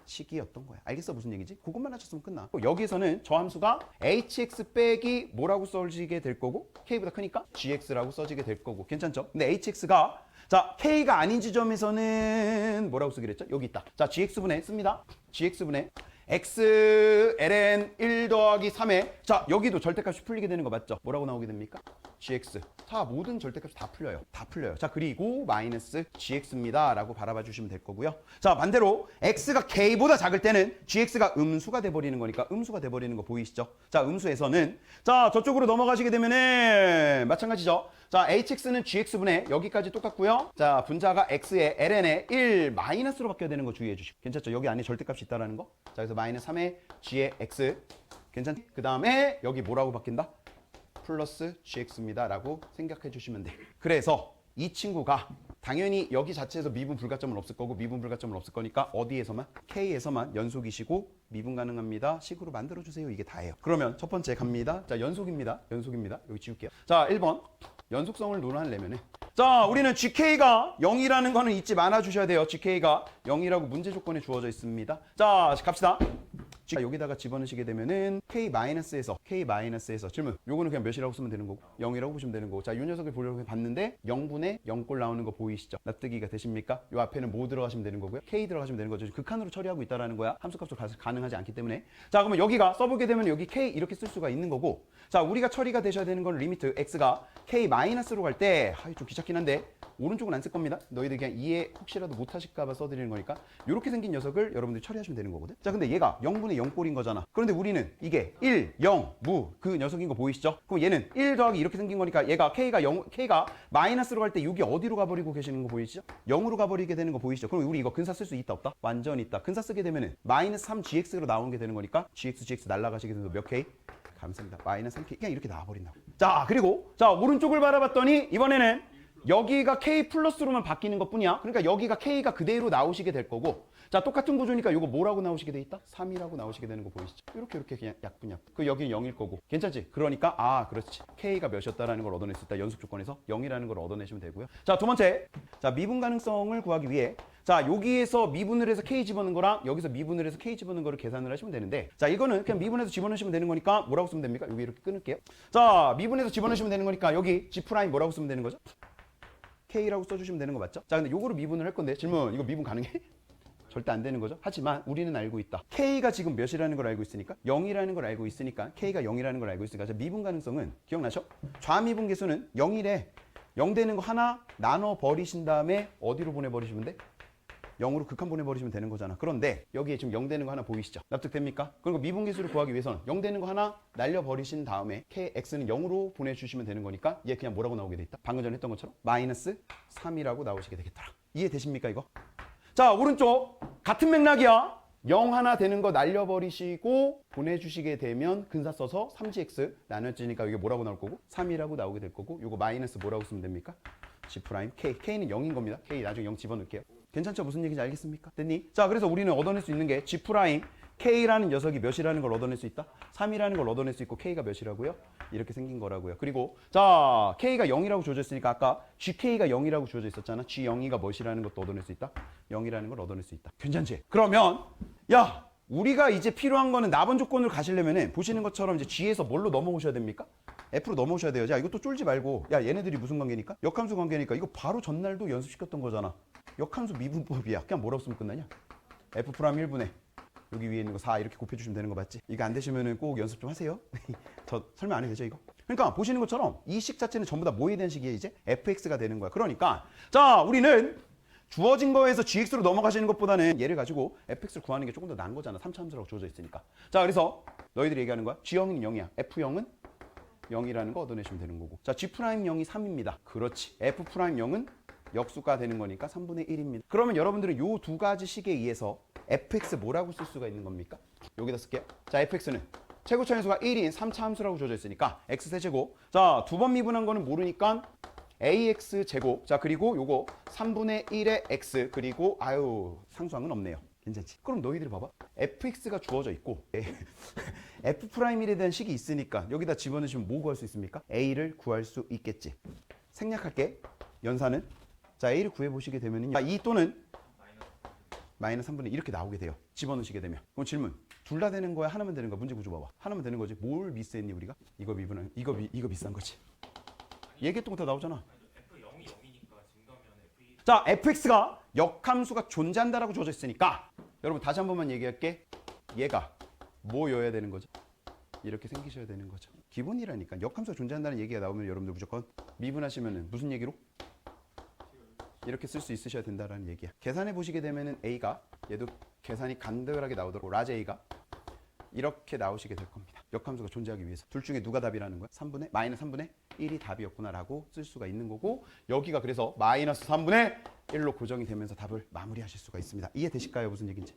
[SPEAKER 1] 식이었던 거야. 알겠어? 무슨 얘기지? 그것만 하셨으면 끝나. 여기서는 저 함수가 hx 빼기 뭐라고 써지게 될 거고 k보다 크니까 gx라고 써지게 될 거고 괜찮죠? 근데 hx가 자 k가 아닌 지점에서는 뭐라고 쓰기로 했죠? 여기 있다. 자 gx분의 씁니다. gx분의 x ln 1 더하기 3에 자 여기도 절대값이 풀리게 되는 거 맞죠? 뭐라고 나오게 됩니까? gx 다 모든 절대값이 다 풀려요. 다 풀려요. 자 그리고 마이너스 gx입니다 라고 바라봐 주시면 될 거고요. 자 반대로 x가 k보다 작을 때는 gx가 음수가 돼버리는 거니까 음수가 돼버리는 거 보이시죠? 자 음수에서는 자 저쪽으로 넘어가시게 되면은 마찬가지죠. 자 hx는 gx분의 여기까지 똑같고요. 자 분자가 x의 ln에 1 마이너스로 바뀌어야 되는 거 주의해 주시고 괜찮죠? 여기 안에 절대값이 있다라는 거. 자 그래서 마이너스 3의 g의 x 괜찮지? 그 다음에 여기 뭐라고 바뀐다? 플러스 gx입니다 라고 생각해 주시면 돼요. 그래서 이 친구가 당연히 여기 자체에서 미분 불가점은 없을 거고 미분 불가점은 없을 거니까 어디에서만? K에서만 연속이시고 미분 가능합니다. 식으로 만들어 주세요. 이게 다예요. 그러면 첫 번째 갑니다. 자 연속입니다. 여기 지울게요. 자 1번 연속성을 논하려면은 자 우리는 GK가 0이라는 거는 잊지 말아 주셔야 돼요. GK가 0이라고 문제 조건에 주어져 있습니다. 자 갑시다. 자, 여기다가 집어넣으시게 되면은 K-에서 질문 요거는 그냥 몇이라고 쓰면 되는 거고 0이라고 보시면 되는 거고 자 이 녀석을 보려고 봤는데 0분의 0꼴 나오는 거 보이시죠? 납득이가 되십니까? 요 앞에는 뭐 들어가시면 되는 거고요? K 들어가시면 되는 거죠. 극한으로 처리하고 있다라는 거야. 함수값으로 가능하지 않기 때문에 자 그러면 여기가 써보게 되면 여기 K 이렇게 쓸 수가 있는 거고 자 우리가 처리가 되셔야 되는 건 리미트 X가 K-로 갈 때 좀 귀찮긴 한데 오른쪽은 안 쓸 겁니다. 너희들 그냥 이해 혹시라도 못하실까봐 써드리는 거니까 이렇게 생긴 녀석을 여러분들이 처리하시면 되는 거거든. 자 근데 얘가 0분의 0꼴인 거잖아. 그런데 우리는 이게 1, 0, 무 그 녀석인 거 보이시죠? 그럼 얘는 1 더하기 이렇게 생긴 거니까 얘가 K가 마이너스로 갈 때 여기 어디로 가버리고 계시는 거 보이시죠? 0으로 가버리게 되는 거 보이시죠? 그럼 우리 이거 근사 쓸 수 있다 없다? 완전 있다. 근사 쓰게 되면은 마이너스 3gx로 나오는 게 되는 거니까 gx 날라가시게 되면 몇 K? 감사합니다. 마이너스 3K 그냥 이렇게 나와버린다고. 자 그리고 자 오른쪽을 바라봤더니 이번에는 여기가 K 플러스로만 바뀌는 것 뿐이야. 그러니까 여기가 K가 그대로 나오시게 될 거고 자 똑같은 구조니까 이거 뭐라고 나오시게 돼 있다? 3이라고 나오시게 되는 거 보이시죠? 이렇게 그냥 약분약. 그 여기는 0일 거고 괜찮지? 그러니까 그렇지. K가 몇이었다라는 걸 얻어낼 수 있다. 연속 조건에서 0이라는 걸 얻어내시면 되고요. 자 두 번째 자 미분 가능성을 구하기 위해 자 여기에서 미분을 해서 K 집어넣는 거랑 여기서 미분을 해서 K 집어넣는 거를 계산을 하시면 되는데 자 이거는 그냥 미분해서 집어넣으시면 되는 거니까 뭐라고 쓰면 됩니까? 여기 이렇게 끊을게요. 자 미분해서 집어넣으시면 되는 거니까 여기 G' 뭐라고 쓰면 되는 거죠? K라고 써주시면 되는 거 맞죠? 자 근데 요거를 미분을 할 건데 질문 이거 미분 가능해? 절대 안 되는 거죠. 하지만 우리는 알고 있다. K가 지금 몇이라는 걸 알고 있으니까 0이라는 걸 알고 있으니까 K가 0이라는 걸 알고 있으니까 자, 미분 가능성은 기억나죠? 좌미분 계수는 0이래. 0 되는 거 하나 나눠 버리신 다음에 어디로 보내버리시면 돼? 0으로 극한 보내버리시면 되는 거잖아. 그런데 여기에 지금 0 되는 거 하나 보이시죠? 납득됩니까? 그리고 미분계수를 구하기 위해서는 0 되는 거 하나 날려버리신 다음에 Kx는 0으로 보내주시면 되는 거니까 얘 그냥 뭐라고 나오게 돼 있다? 방금 전에 했던 것처럼 마이너스 3이라고 나오시게 되겠더라. 이해되십니까 이거? 자 오른쪽 같은 맥락이야. 0 하나 되는 거 날려버리시고 보내주시게 되면 근사 써서 3gx 나눠지니까 이게 뭐라고 나올 거고 3이라고 나오게 될 거고 요거 마이너스 뭐라고 쓰면 됩니까? G 프라임 K. K는 0인 겁니다. K 나중에 0 집어넣을게요. 괜찮죠? 무슨 얘기인지 알겠습니까? 됐니? 자 그래서 우리는 얻어낼 수 있는 게 G 프라임 K라는 녀석이 몇이라는 걸 얻어낼 수 있다? 3이라는 걸 얻어낼 수 있고 K가 몇이라고요? 이렇게 생긴 거라고요. 그리고 자 K가 0이라고 주어져 있으니까 아까 GK가 0이라고 주어져 있었잖아. G0이가 몇이라는 것도 얻어낼 수 있다? 0이라는 걸 얻어낼 수 있다. 괜찮지? 그러면 야 우리가 이제 필요한 거는 나번 조건으로 가시려면은 보시는 것처럼 이제 G에서 뭘로 넘어오셔야 됩니까? F로 넘어오셔야 돼요. 자 이것도 쫄지 말고 야 얘네들이 무슨 관계니까? 역함수 관계니까 이거 바로 전날도 연습시켰던 거잖아. 역함수 미분법이야. 그냥 뭐라고 쓰면 끝나냐? F 프라임 1분의 여기 위에 있는 거 4 이렇게 곱해주시면 되는 거 맞지? 이거 안 되시면은 꼭 연습 좀 하세요. 저 설명 안 해도 되죠 이거? 그러니까 보시는 것처럼 이 식 자체는 전부 다 뭐에 대한 식이에요 이제? fx가 되는 거야. 그러니까 자 우리는 주어진 거에서 gx로 넘어가시는 것보다는 얘를 가지고 fx를 구하는 게 조금 더 나은 거잖아. 3차 함수라고 주어져 있으니까. 자 그래서 너희들이 얘기하는 거야. g0은 0이야. f0은 0이라는 거 얻어내시면 되는 거고. 자 g'0이 3입니다. 그렇지. f'0은 역수가 되는 거니까 3분의 1입니다. 그러면 여러분들은 요 두 가지 식에 의해서 fx 뭐라고 쓸 수가 있는 겁니까? 여기다 쓸게요. 자 fx는 최고차 함수가 1인 3차 함수라고 주어져 있으니까 x세제곱. 자 두 번 미분한 거는 모르니까 ax 제곱. 자 그리고 요거 3분의 1의 x 그리고 아유 상수항은 없네요. 괜찮지? 그럼 너희들이 봐봐. fx가 주어져 있고 f'1에 대한 식이 있으니까 여기다 집어넣으시면 뭐 구할 수 있습니까? a를 구할 수 있겠지. 생략할게. 연산은 자 a를 구해보시게 되면은 이 또는 마이너스 3분의 이렇게 나오게 돼요. 집어넣으시게 되면. 그럼 질문. 둘 다 되는 거야? 하나만 되는 거야? 문제 구조 봐봐. 하나만 되는 거지. 뭘 미스했니 우리가? 이거 미분은 이거 비싼 거지. 얘기했던 거 다 나오잖아.
[SPEAKER 3] F0이 0이니까 증가하면 F2
[SPEAKER 1] 자 fx가 역함수가 존재한다라고 주어져 있으니까 여러분 다시 한 번만 얘기할게. 얘가 뭐여야 되는 거죠? 이렇게 생기셔야 되는 거죠. 기본이라니까. 역함수가 존재한다는 얘기가 나오면 여러분들 무조건 미분하시면은 무슨 얘기로? 이렇게 쓸 수 있으셔야 된다라는 얘기야. 계산해 보시게 되면은 a가 얘도 계산이 간결하게 나오도록 라지 a가 이렇게 나오시게 될 겁니다. 역함수가 존재하기 위해서. 둘 중에 누가 답이라는 거야? 마이너스 3분의 1이 답이었구나라고 쓸 수가 있는 거고 여기가 그래서 마이너스 3분의 1로 고정이 되면서 답을 마무리하실 수가 있습니다. 이해되실까요? 무슨 얘기인지?